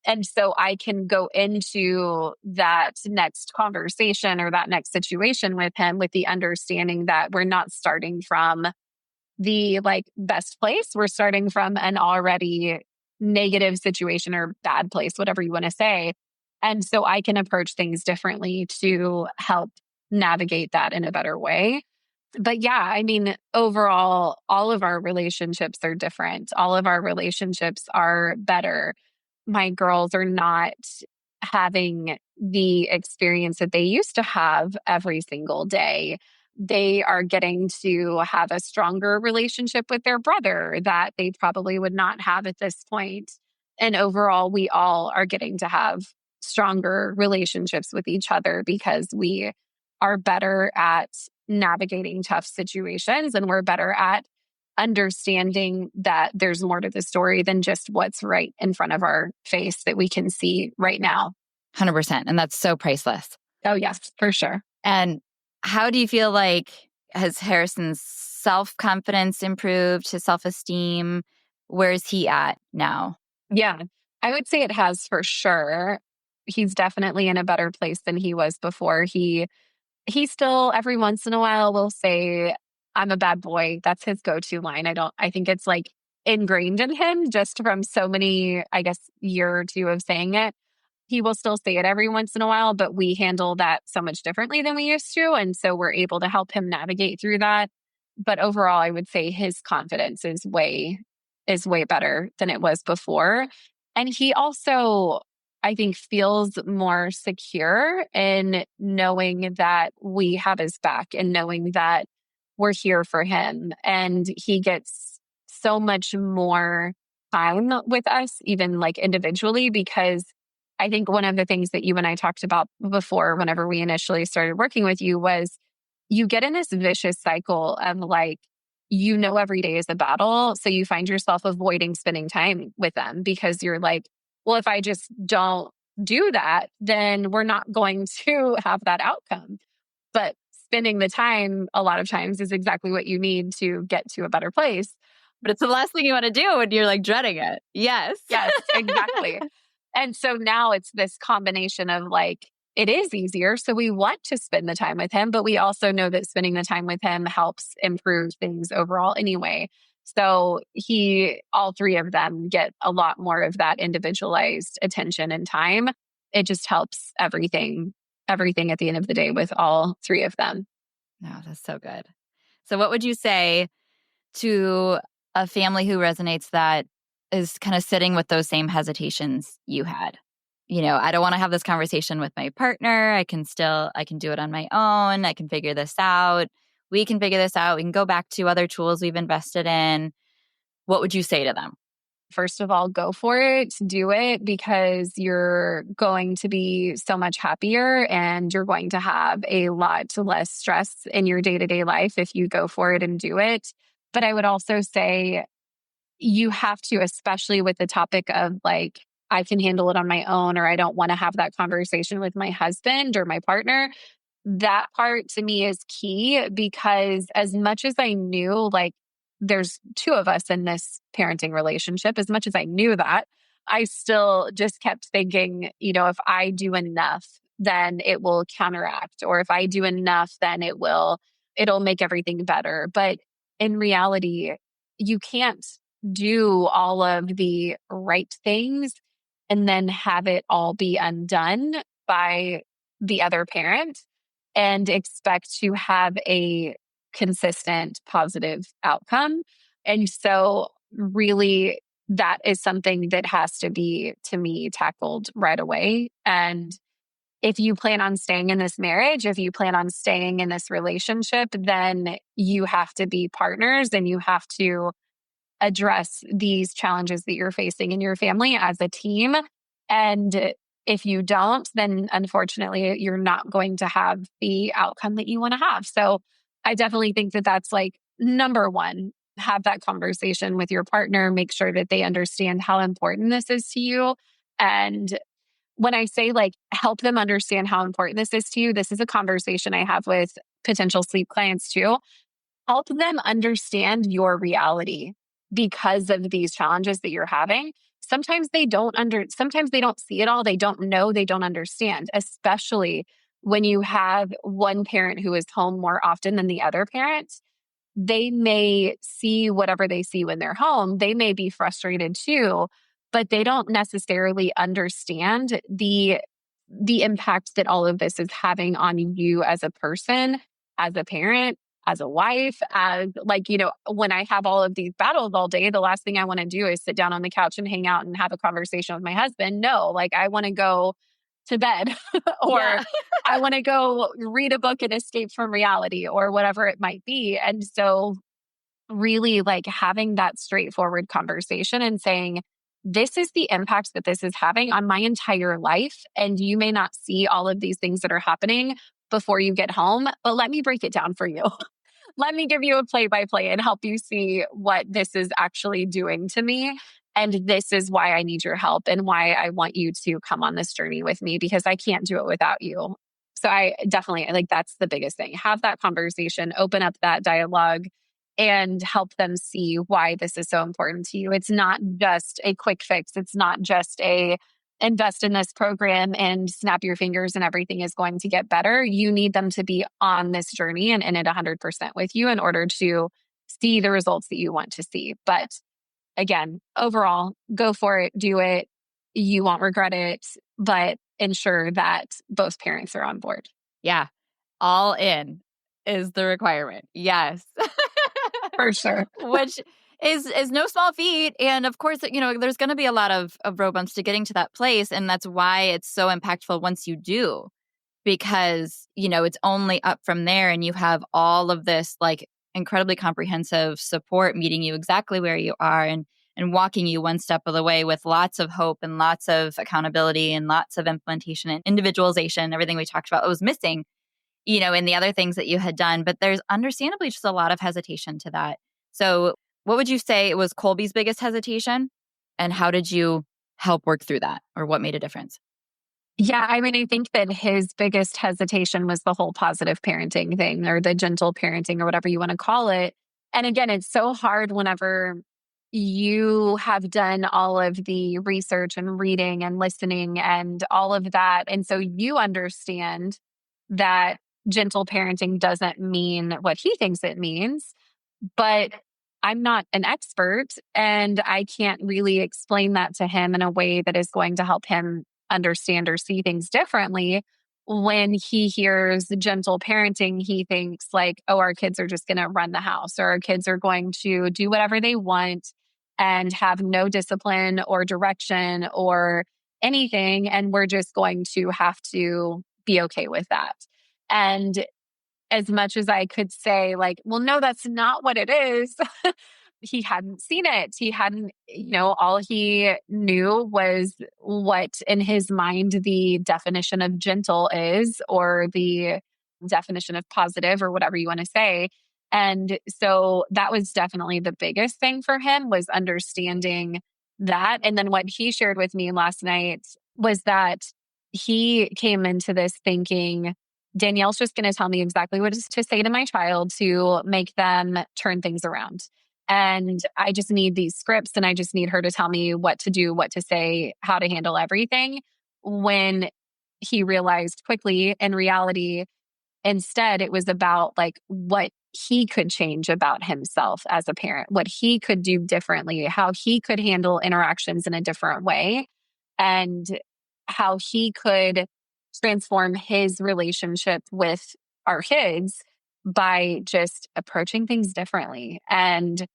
And so I can go into that next conversation or that next situation with him with the understanding that we're not starting from the like best place. We're starting from an already negative situation or bad place, whatever you want to say. And so I can approach things differently to help navigate that in a better way. But yeah, I mean, overall, all of our relationships are different. All of our relationships are better. My girls are not having the experience that they used to have every single day. They are getting to have a stronger relationship with their brother that they probably would not have at this point. And overall, we all are getting to have stronger relationships with each other because we are better at navigating tough situations and we're better at understanding that there's more to the story than just what's right in front of our face that we can see right now. 100%. And that's so priceless. Oh, yes, for sure. And how do you feel like has Harrison's self-confidence improved, his self-esteem? Where is he at now? Yeah, I would say it has for sure. He's definitely in a better place than he was before. He still every once in a while will say, I'm a bad boy. That's his go-to line. I think it's like ingrained in him just from so many, I guess, year or two of saying it. He will still say it every once in a while, but we handle that so much differently than we used to. And so we're able to help him navigate through that. But overall, I would say his confidence is way better than it was before. And he also, I think, feels more secure in knowing that we have his back and knowing that we're here for him. And he gets so much more time with us, even like individually, because I think one of the things that you and I talked about before, whenever we initially started working with you, was you get in this vicious cycle of like, every day is a battle. So you find yourself avoiding spending time with them because you're like, well, if I just don't do that, then we're not going to have that outcome. But spending the time a lot of times is exactly what you need to get to a better place. But it's the last thing you want to do when you're like dreading it. Yes. Yes, exactly. And so now it's this combination of like, it is easier. So we want to spend the time with him, but we also know that spending the time with him helps improve things overall anyway. So all three of them get a lot more of that individualized attention and time. It just helps everything at the end of the day with all three of them. Oh, that's so good. So what would you say to a family who resonates that is kind of sitting with those same hesitations you had? I don't want to have this conversation with my partner. I can do it on my own. I can figure this out. We can figure this out. We can go back to other tools we've invested in. What would you say to them? First of all, go for it, do it, because you're going to be so much happier and you're going to have a lot less stress in your day-to-day life if you go for it and do it. But I would also say you have to, especially with the topic of like I can handle it on my own, or I don't want to have that conversation with my husband or my partner. That part to me is key because as much as I knew, like, there's two of us in this parenting relationship, as much as I knew that, I still just kept thinking, if I do enough, then it will counteract. Or if I do enough, then it'll make everything better. But in reality, you can't do all of the right things and then have it all be undone by the other parent and expect to have a consistent positive outcome. And so, really, that is something that has to be, to me, tackled right away. And if you plan on staying in this marriage, if you plan on staying in this relationship, then you have to be partners and you have to address these challenges that you're facing in your family as a team. And if you don't, then unfortunately, you're not going to have the outcome that you want to have. So I definitely think that that's like number one. Have that conversation with your partner, make sure that they understand how important this is to you. And when I say like help them understand how important this is to you, this is a conversation I have with potential sleep clients too. Help them understand your reality because of these challenges that you're having. Sometimes they don't see it all. They don't know, they don't understand, especially when you have one parent who is home more often than the other parent. They may see whatever they see when they're home. They may be frustrated too, but they don't necessarily understand the impact that all of this is having on you as a person, as a parent, as a wife, as like, when I have all of these battles all day, the last thing I want to do is sit down on the couch and hang out and have a conversation with my husband. No, like I want to go to bed or Yeah. I want to go read a book and escape from reality or whatever it might be. And so really like having that straightforward conversation and saying, this is the impact that this is having on my entire life. And you may not see all of these things that are happening before you get home, but let me break it down for you. Let me give you a play by play and help you see what this is actually doing to me. And this is why I need your help and why I want you to come on this journey with me because I can't do it without you. So I definitely like that's the biggest thing. Have that conversation, open up that dialogue and help them see why this is so important to you. It's not just a quick fix. It's not just a invest in this program and snap your fingers and everything is going to get better. You need them to be on this journey and in it 100% with you in order to see the results that you want to see. But again, overall, go for it, do it. You won't regret it, but ensure that both parents are on board. Yeah. All in is the requirement. Yes. For sure. Which is no small feat. And of course, there's going to be a lot of road bumps to getting to that place. And that's why it's so impactful once you do, because, it's only up from there. And you have all of this like incredibly comprehensive support meeting you exactly where you are and walking you one step of the way with lots of hope and lots of accountability and lots of implementation and individualization, everything we talked about that was missing, in the other things that you had done. But there's understandably just a lot of hesitation to that. So what would you say was Colby's biggest hesitation? And how did you help work through that? Or what made a difference? Yeah, I mean, I think that his biggest hesitation was the whole positive parenting thing or the gentle parenting or whatever you want to call it. And again, it's so hard whenever you have done all of the research and reading and listening and all of that. And so you understand that gentle parenting doesn't mean what he thinks it means. But I'm not an expert and I can't really explain that to him in a way that is going to help him understand or see things differently. When he hears gentle parenting, he thinks like, oh, our kids are just going to run the house or our kids are going to do whatever they want and have no discipline or direction or anything. And we're just going to have to be okay with that. And as much as I could say, like, well, no, that's not what it is. He hadn't seen it. He hadn't, all he knew was what in his mind the definition of gentle is, or the definition of positive, or whatever you want to say. And so that was definitely the biggest thing for him was understanding that. And then what he shared with me last night was that he came into this thinking, Danielle's just going to tell me exactly what to say to my child to make them turn things around. And I just need these scripts and I just need her to tell me what to do, what to say, how to handle everything. When he realized quickly in reality, instead, it was about like what he could change about himself as a parent, what he could do differently, how he could handle interactions in a different way, and how he could transform his relationship with our kids by just approaching things differently and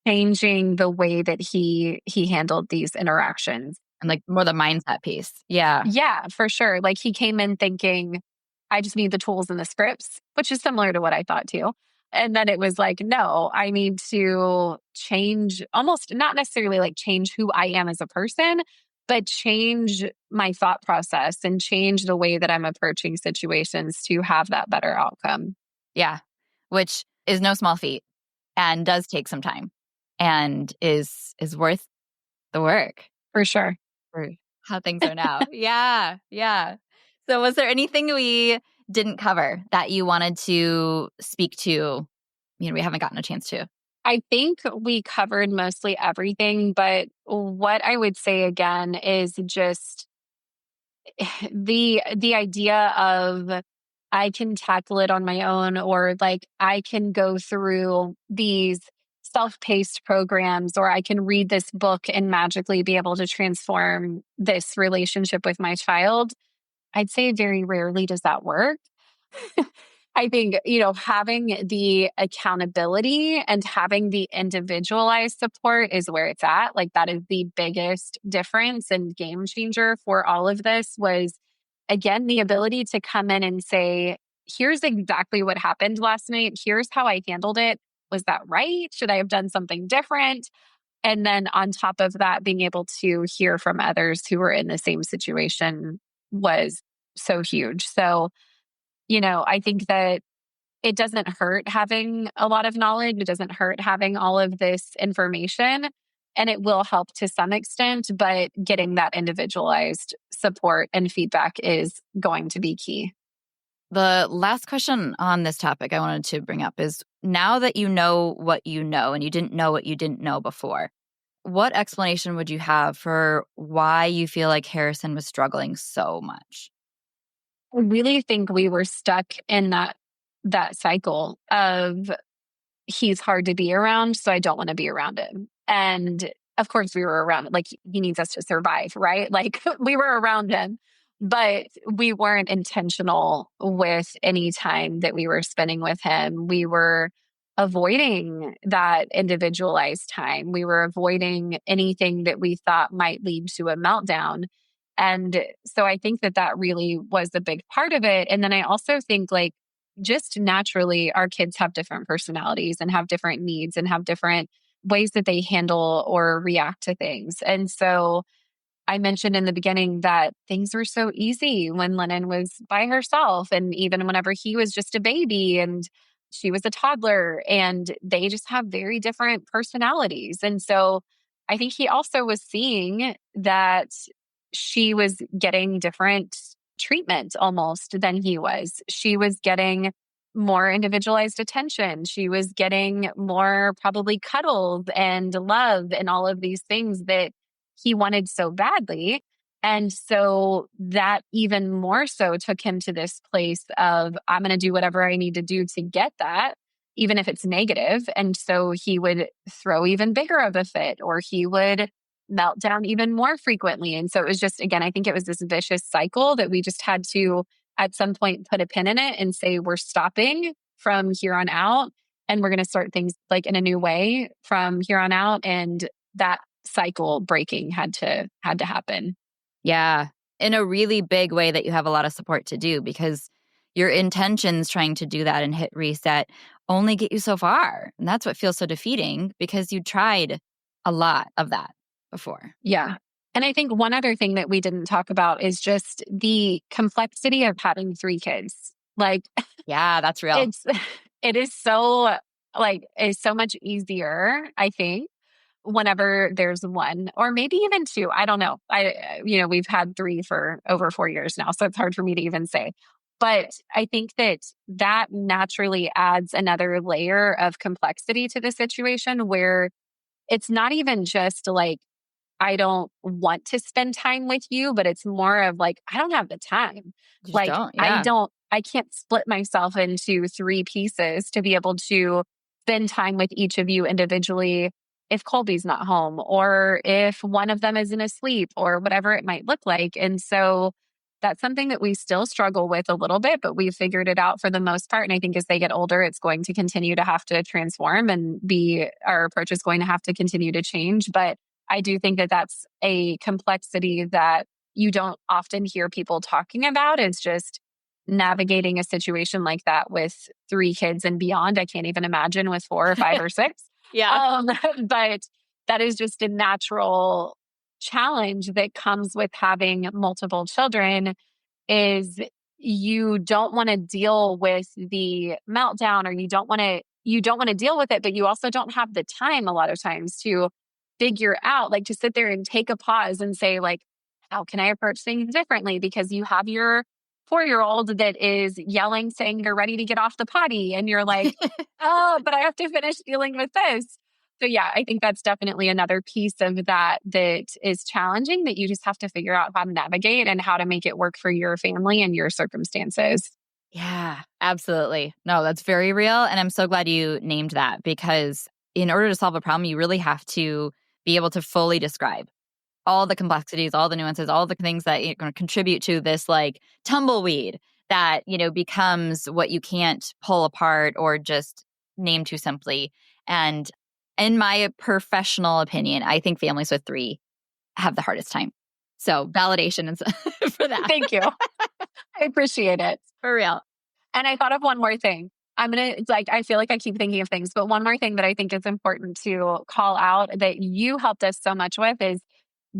changing the way that he handled these interactions. And like more the mindset piece. Yeah. Yeah, for sure. Like he came in thinking, I just need the tools and the scripts, which is similar to what I thought too. And then it was like, no, I need to change, almost not necessarily like change who I am as a person, but change my thought process and change the way that I'm approaching situations to have that better outcome. Yeah. Which is no small feat and does take some time and is worth the work For sure. for how things are now. Yeah. Yeah. So was there anything we didn't cover that you wanted to speak to? We haven't gotten a chance to. I think we covered mostly everything, but what I would say again is just the idea of I can tackle it on my own, or like I can go through these self-paced programs, or I can read this book and magically be able to transform this relationship with my child. I'd say very rarely does that work. I think, having the accountability and having the individualized support is where it's at. Like that is the biggest difference and game changer for all of this was, again, the ability to come in and say, here's exactly what happened last night. Here's how I handled it. Was that right? Should I have done something different? And then on top of that, being able to hear from others who were in the same situation was so huge. So, I think that it doesn't hurt having a lot of knowledge. It doesn't hurt having all of this information, and it will help to some extent, but getting that individualized support and feedback is going to be key. The last question on this topic I wanted to bring up is now that you know what you know and you didn't know what you didn't know before, what explanation would you have for why you feel like Harrison was struggling so much? I really think we were stuck in that cycle of he's hard to be around, so I don't want to be around him. And of course, we were around, like, he needs us to survive, right? Like, we were around him, but we weren't intentional with any time that we were spending with him. We were avoiding that individualized time. We were avoiding anything that we thought might lead to a meltdown. And so I think that really was a big part of it. And then I also think, like, just naturally, our kids have different personalities and have different needs and have different ways that they handle or react to things. And so I mentioned in the beginning that things were so easy when Lennon was by herself, and even whenever he was just a baby and she was a toddler, and they just have very different personalities. And so I think he also was seeing that she was getting different treatment almost than he was. She was getting more individualized attention. She was getting more probably cuddles and love and all of these things that he wanted so badly. And so that even more so took him to this place of, I'm going to do whatever I need to do to get that, even if it's negative. And so he would throw even bigger of a fit, or he would melt down even more frequently. And so it was just, again, I think it was this vicious cycle that we just had to, at some point, put a pin in it and say, we're stopping from here on out. And we're going to start things like in a new way from here on out. And that cycle breaking had to happen. Yeah, in a really big way that you have a lot of support to do, because your intentions trying to do that and hit reset only get you so far. And that's what feels so defeating, because you tried a lot of that before. Yeah. And I think one other thing that we didn't talk about is just the complexity of having 3 kids. Like, Yeah, that's real. it is so, like, it's so much easier, I think, whenever there's one or maybe even two. I don't know. We've had three for over 4 years now, so it's hard for me to even say. But I think that naturally adds another layer of complexity to the situation where it's not even just like, I don't want to spend time with you, but it's more of like, I don't have the time. You just Like, don't. Yeah. I can't split myself into three pieces to be able to spend time with each of you individually if Colby's not home or if one of them isn't asleep or whatever it might look like. And so that's something that we still struggle with a little bit, but we've figured it out for the most part. And I think as they get older, it's going to continue to have to transform and our approach is going to have to continue to change. But I do think that that's a complexity that you don't often hear people talking about. It's just navigating a situation like that with three kids and beyond. I can't even imagine with four or five or six. Yeah. But that is just a natural challenge that comes with having multiple children is you don't want to deal with the meltdown or you don't want to deal with it, but you also don't have the time a lot of times to figure out, like to sit there and take a pause and say like, how can I approach things differently? Because you have your 4-year-old that is yelling, saying you're ready to get off the potty. And you're like, oh, but I have to finish dealing with this. So yeah, I think that's definitely another piece of that is challenging that you just have to figure out how to navigate and how to make it work for your family and your circumstances. Yeah, absolutely. No, that's very real. And I'm so glad you named that because in order to solve a problem, you really have to be able to fully describe all the complexities, all the nuances, all the things that are going to contribute to this like tumbleweed that, becomes what you can't pull apart or just name too simply. And in my professional opinion, I think families with three have the hardest time. So validation for that. Thank you. I appreciate it. For real. And I thought of one more thing. I feel like I keep thinking of things, but one more thing that I think is important to call out that you helped us so much with is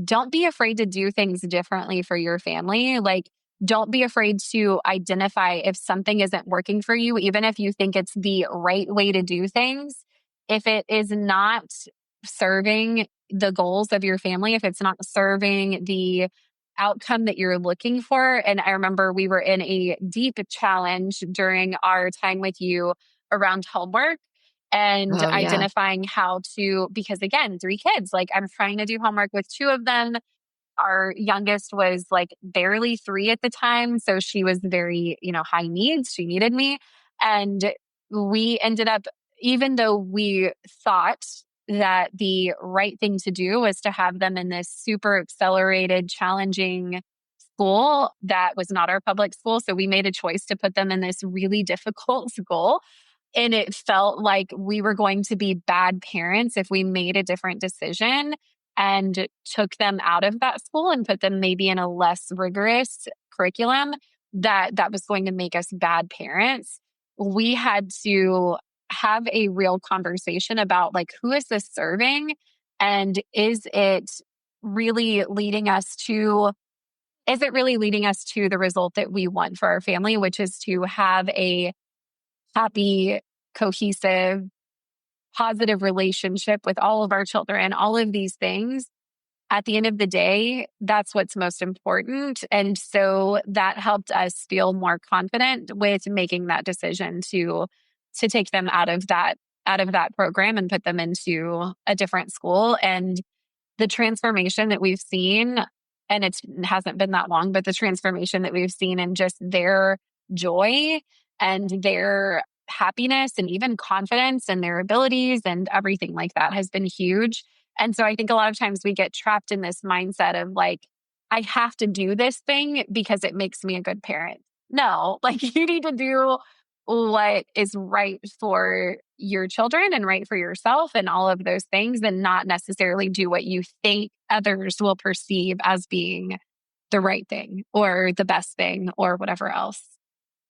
don't be afraid to do things differently for your family. Like, don't be afraid to identify if something isn't working for you, even if you think it's the right way to do things. If it is not serving the goals of your family, if it's not serving the outcome that you're looking for. And I remember we were in a deep challenge during our time with you around homework and Oh, yeah. identifying because again, three kids, like I'm trying to do homework with two of them. Our youngest was like barely 3 at the time. So she was very, high needs. She needed me. And we ended up, even though we thought that the right thing to do was to have them in this super accelerated, challenging school that was not our public school. So we made a choice to put them in this really difficult school. And it felt like we were going to be bad parents if we made a different decision and took them out of that school and put them maybe in a less rigorous curriculum that was going to make us bad parents. We had to have a real conversation about like, who is this serving? And really leading us to the result that we want for our family, which is to have a happy, cohesive, positive relationship with all of our children, all of these things. At the end of the day, that's what's most important. And so that helped us feel more confident with making that decision to take them out of that program and put them into a different school. And the transformation that we've seen, and it hasn't been that long, but the transformation that we've seen in just their joy and their happiness and even confidence and their abilities and everything like that has been huge. And so I think a lot of times we get trapped in this mindset of like, I have to do this thing because it makes me a good parent. No, like you need to do what is right for your children and right for yourself and all of those things, and not necessarily do what you think others will perceive as being the right thing or the best thing or whatever else.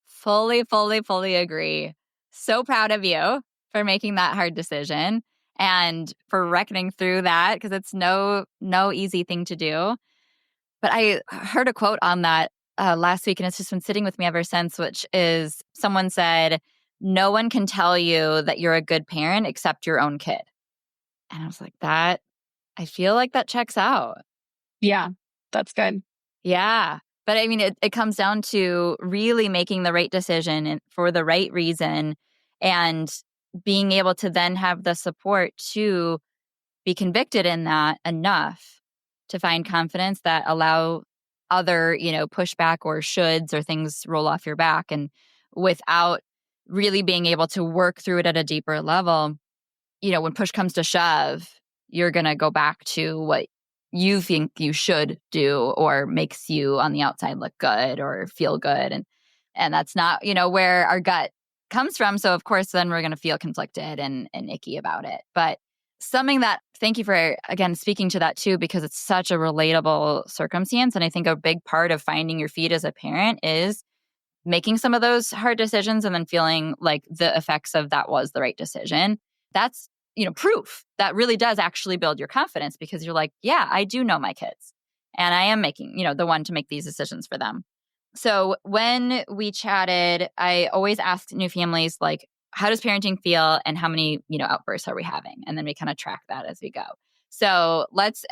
Fully, fully, fully agree. So proud of you for making that hard decision and for reckoning through that because it's no easy thing to do. But I heard a quote on that last week, and it's just been sitting with me ever since, which is someone said, no one can tell you that you're a good parent except your own kid. And I was like, I feel like that checks out. Yeah, that's good. Yeah. But I mean, it comes down to really making the right decision and for the right reason and being able to then have the support to be convicted in that enough to find confidence that allow other, pushback or shoulds or things roll off your back. And without really being able to work through it at a deeper level, when push comes to shove, you're going to go back to what you think you should do or makes you on the outside look good or feel good. And that's not, where our gut comes from. So of course, then we're going to feel conflicted and icky about it. But thank you for, again, speaking to that too, because it's such a relatable circumstance. And I think a big part of finding your feet as a parent is making some of those hard decisions and then feeling like the effects of that was the right decision. That's, proof that really does actually build your confidence because you're like, yeah, I do know my kids and I am making, the one to make these decisions for them. So when we chatted, I always asked new families, like, how does parenting feel and how many, outbursts are we having? And then we kind of track that as we go. So let's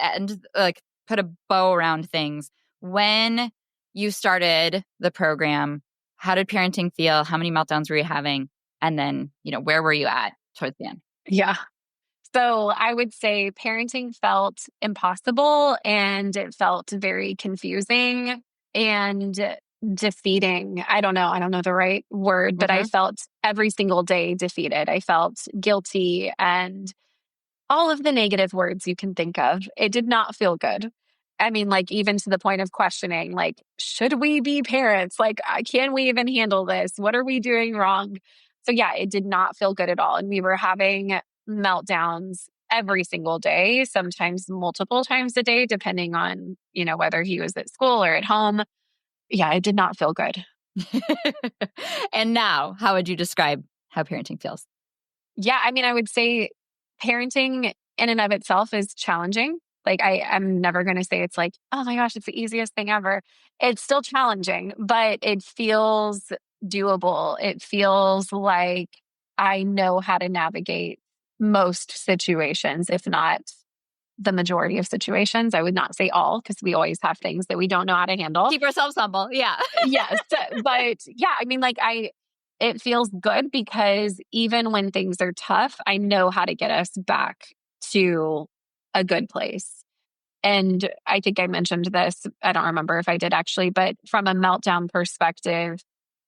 put a bow around things. When you started the program, how did parenting feel? How many meltdowns were you having? And then, where were you at towards the end? Yeah. So I would say parenting felt impossible and it felt very confusing and defeating. I don't know. I don't know the right word, but I Mm-hmm. felt every single day defeated. I felt guilty and all of the negative words you can think of. It did not feel good. I mean, like, even to the point of questioning, like, should we be parents? Like, can we even handle this? What are we doing wrong? So, yeah, it did not feel good at all. And we were having meltdowns every single day, sometimes multiple times a day, depending on, whether he was at school or at home. Yeah, it did not feel good. And now, how would you describe how parenting feels? Yeah, I mean, I would say parenting in and of itself is challenging. Like I'm never going to say it's like, oh my gosh, it's the easiest thing ever. It's still challenging, but it feels doable. It feels like I know how to navigate most situations, if not the majority of situations. I would not say all because we always have things that we don't know how to handle. Keep ourselves humble. Yeah. Yes, but yeah, I mean, like it feels good because even when things are tough, I know how to get us back to a good place. And I think I mentioned this. I don't remember if I did actually, but from a meltdown perspective,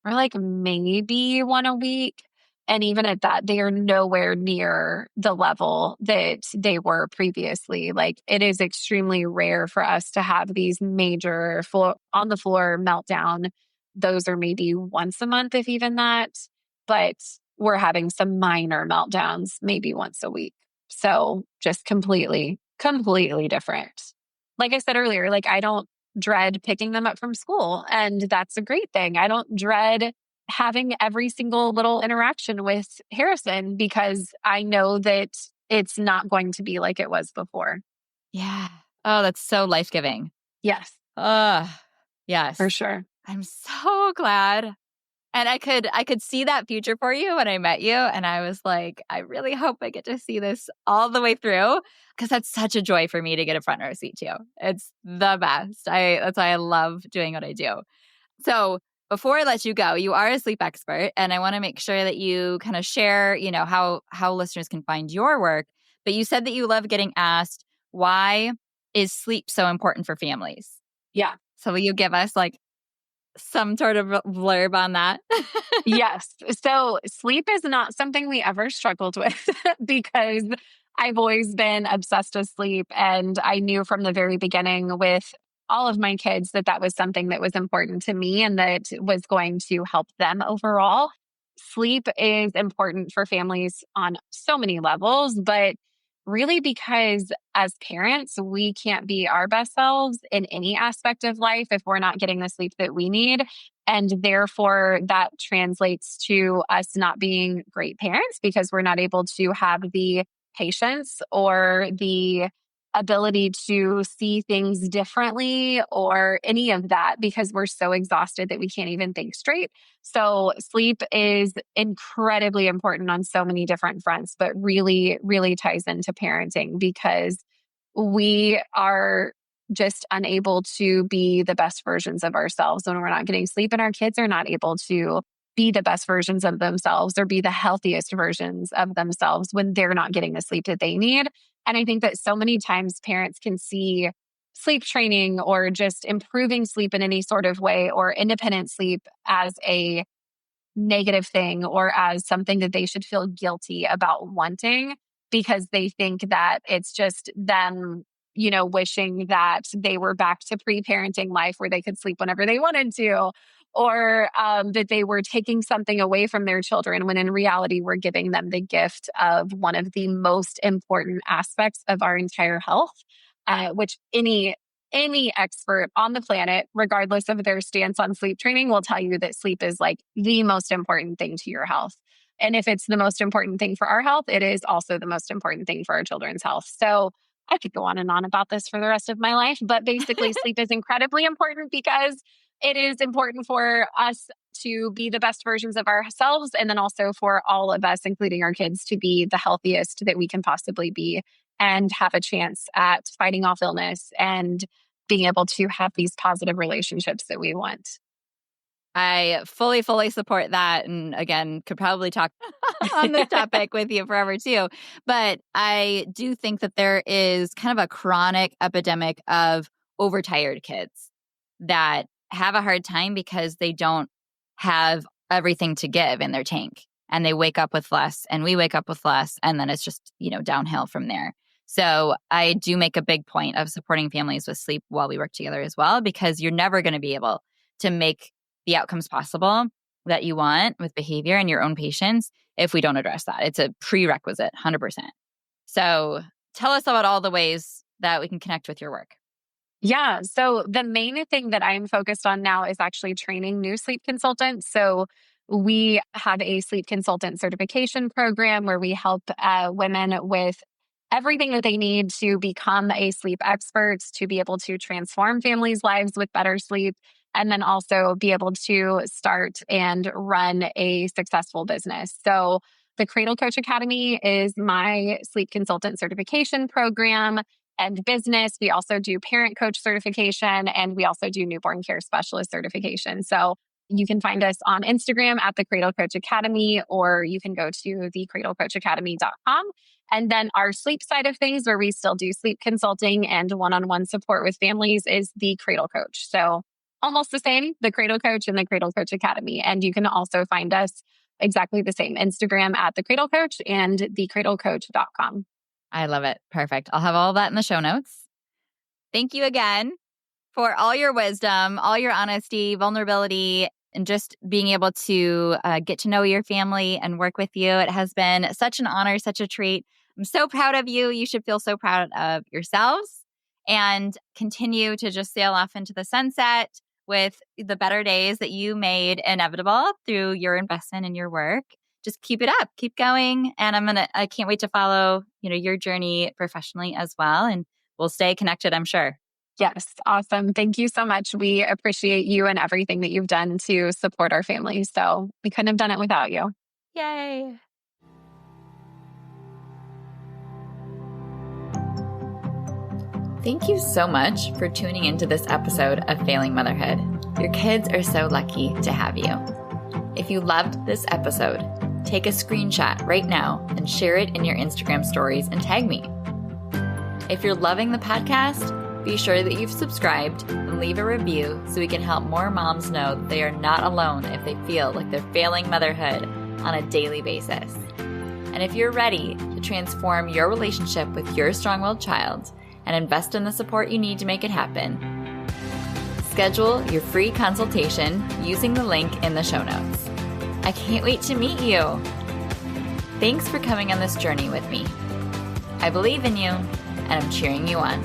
we're like maybe one a week. And even at that, they are nowhere near the level that they were previously. Like it is extremely rare for us to have these major on the floor meltdown. Those are maybe once a month, if even that. But we're having some minor meltdowns, maybe once a week. So just completely different. Like I said earlier, like I don't dread picking them up from school, and that's a great thing. I don't dread having every single little interaction with Harrison because I know that it's not going to be like it was before. Yeah. Oh, that's so life-giving. Yes, for Yes. sure. I'm so glad. And I could see that future for you when I met you. And I was like, I really hope I get to see this all the way through because that's such a joy for me to get a front row seat to. It's the best. That's why I love doing what I do. So before I let you go, you are a sleep expert, and I want to make sure that you kind of share, how listeners can find your work. But you said that you love getting asked, why is sleep so important for families? Yeah. So will you give us like some sort of blurb on that? Yes. So sleep is not something we ever struggled with because I've always been obsessed with sleep. And I knew from the very beginning with all of my kids that that was something that was important to me and that was going to help them overall. Sleep is important for families on so many levels, but really because as parents, we can't be our best selves in any aspect of life if we're not getting the sleep that we need. And therefore, that translates to us not being great parents because we're not able to have the patience or the ability to see things differently or any of that because we're so exhausted that we can't even think straight. So sleep is incredibly important on so many different fronts, but really, really ties into parenting because we are just unable to be the best versions of ourselves when we're not getting sleep, and our kids are not able to be the best versions of themselves or be the healthiest versions of themselves when they're not getting the sleep that they need. And I think that so many times parents can see sleep training or just improving sleep in any sort of way or independent sleep as a negative thing or as something that they should feel guilty about wanting because they think that it's just them, wishing that they were back to pre-parenting life where they could sleep whenever they wanted to, or that they were taking something away from their children when in reality we're giving them the gift of one of the most important aspects of our entire health, which any expert on the planet, regardless of their stance on sleep training, will tell you that sleep is like the most important thing to your health. And if it's the most important thing for our health, it is also the most important thing for our children's health. So I could go on and on about this for the rest of my life, but basically sleep is incredibly important because it is important for us to be the best versions of ourselves. And then also for all of us, including our kids, to be the healthiest that we can possibly be and have a chance at fighting off illness and being able to have these positive relationships that we want. I fully support that. And again, could probably talk on this topic with you forever too. But I do think that there is kind of a chronic epidemic of overtired kids that have a hard time because they don't have everything to give in their tank. And they wake up with less and we wake up with less. And then it's just, downhill from there. So I do make a big point of supporting families with sleep while we work together as well, because you're never going to be able to make the outcomes possible that you want with behavior and your own patients if we don't address that. It's a prerequisite, 100%. So tell us about all the ways that we can connect with your work. Yeah. So the main thing that I'm focused on now is actually training new sleep consultants. So we have a sleep consultant certification program where we help women with everything that they need to become a sleep expert, to be able to transform families' lives with better sleep, and then also be able to start and run a successful business. So the Cradle Coach Academy is my sleep consultant certification program and business. We also do parent coach certification, and we also do newborn care specialist certification. So you can find us on Instagram at the Cradle Coach Academy, or you can go to thecradlecoachacademy.com. And then our sleep side of things, where we still do sleep consulting and one-on-one support with families, is the Cradle Coach. So almost the same, the Cradle Coach and the Cradle Coach Academy. And you can also find us exactly the same, Instagram at the Cradle Coach and thecradlecoach.com. I love it. Perfect. I'll have all that in the show notes. Thank you again for all your wisdom, all your honesty, vulnerability, and just being able to get to know your family and work with you. It has been such an honor, such a treat. I'm so proud of you. You should feel so proud of yourselves and continue to just sail off into the sunset with the better days that you made inevitable through your investment in your work. Just keep it up, keep going. And I can't wait to follow, your journey professionally as well. And we'll stay connected, I'm sure. Yes. Awesome. Thank you so much. We appreciate you and everything that you've done to support our family. So we couldn't have done it without you. Yay. Thank you so much for tuning into this episode of Failing Motherhood. Your kids are so lucky to have you. If you loved this episode, take a screenshot right now and share it in your Instagram stories and tag me. If you're loving the podcast, be sure that you've subscribed and leave a review so we can help more moms know that they are not alone if they feel like they're failing motherhood on a daily basis. And if you're ready to transform your relationship with your strong-willed child and invest in the support you need to make it happen, schedule your free consultation using the link in the show notes. I can't wait to meet you. Thanks for coming on this journey with me. I believe in you, and I'm cheering you on.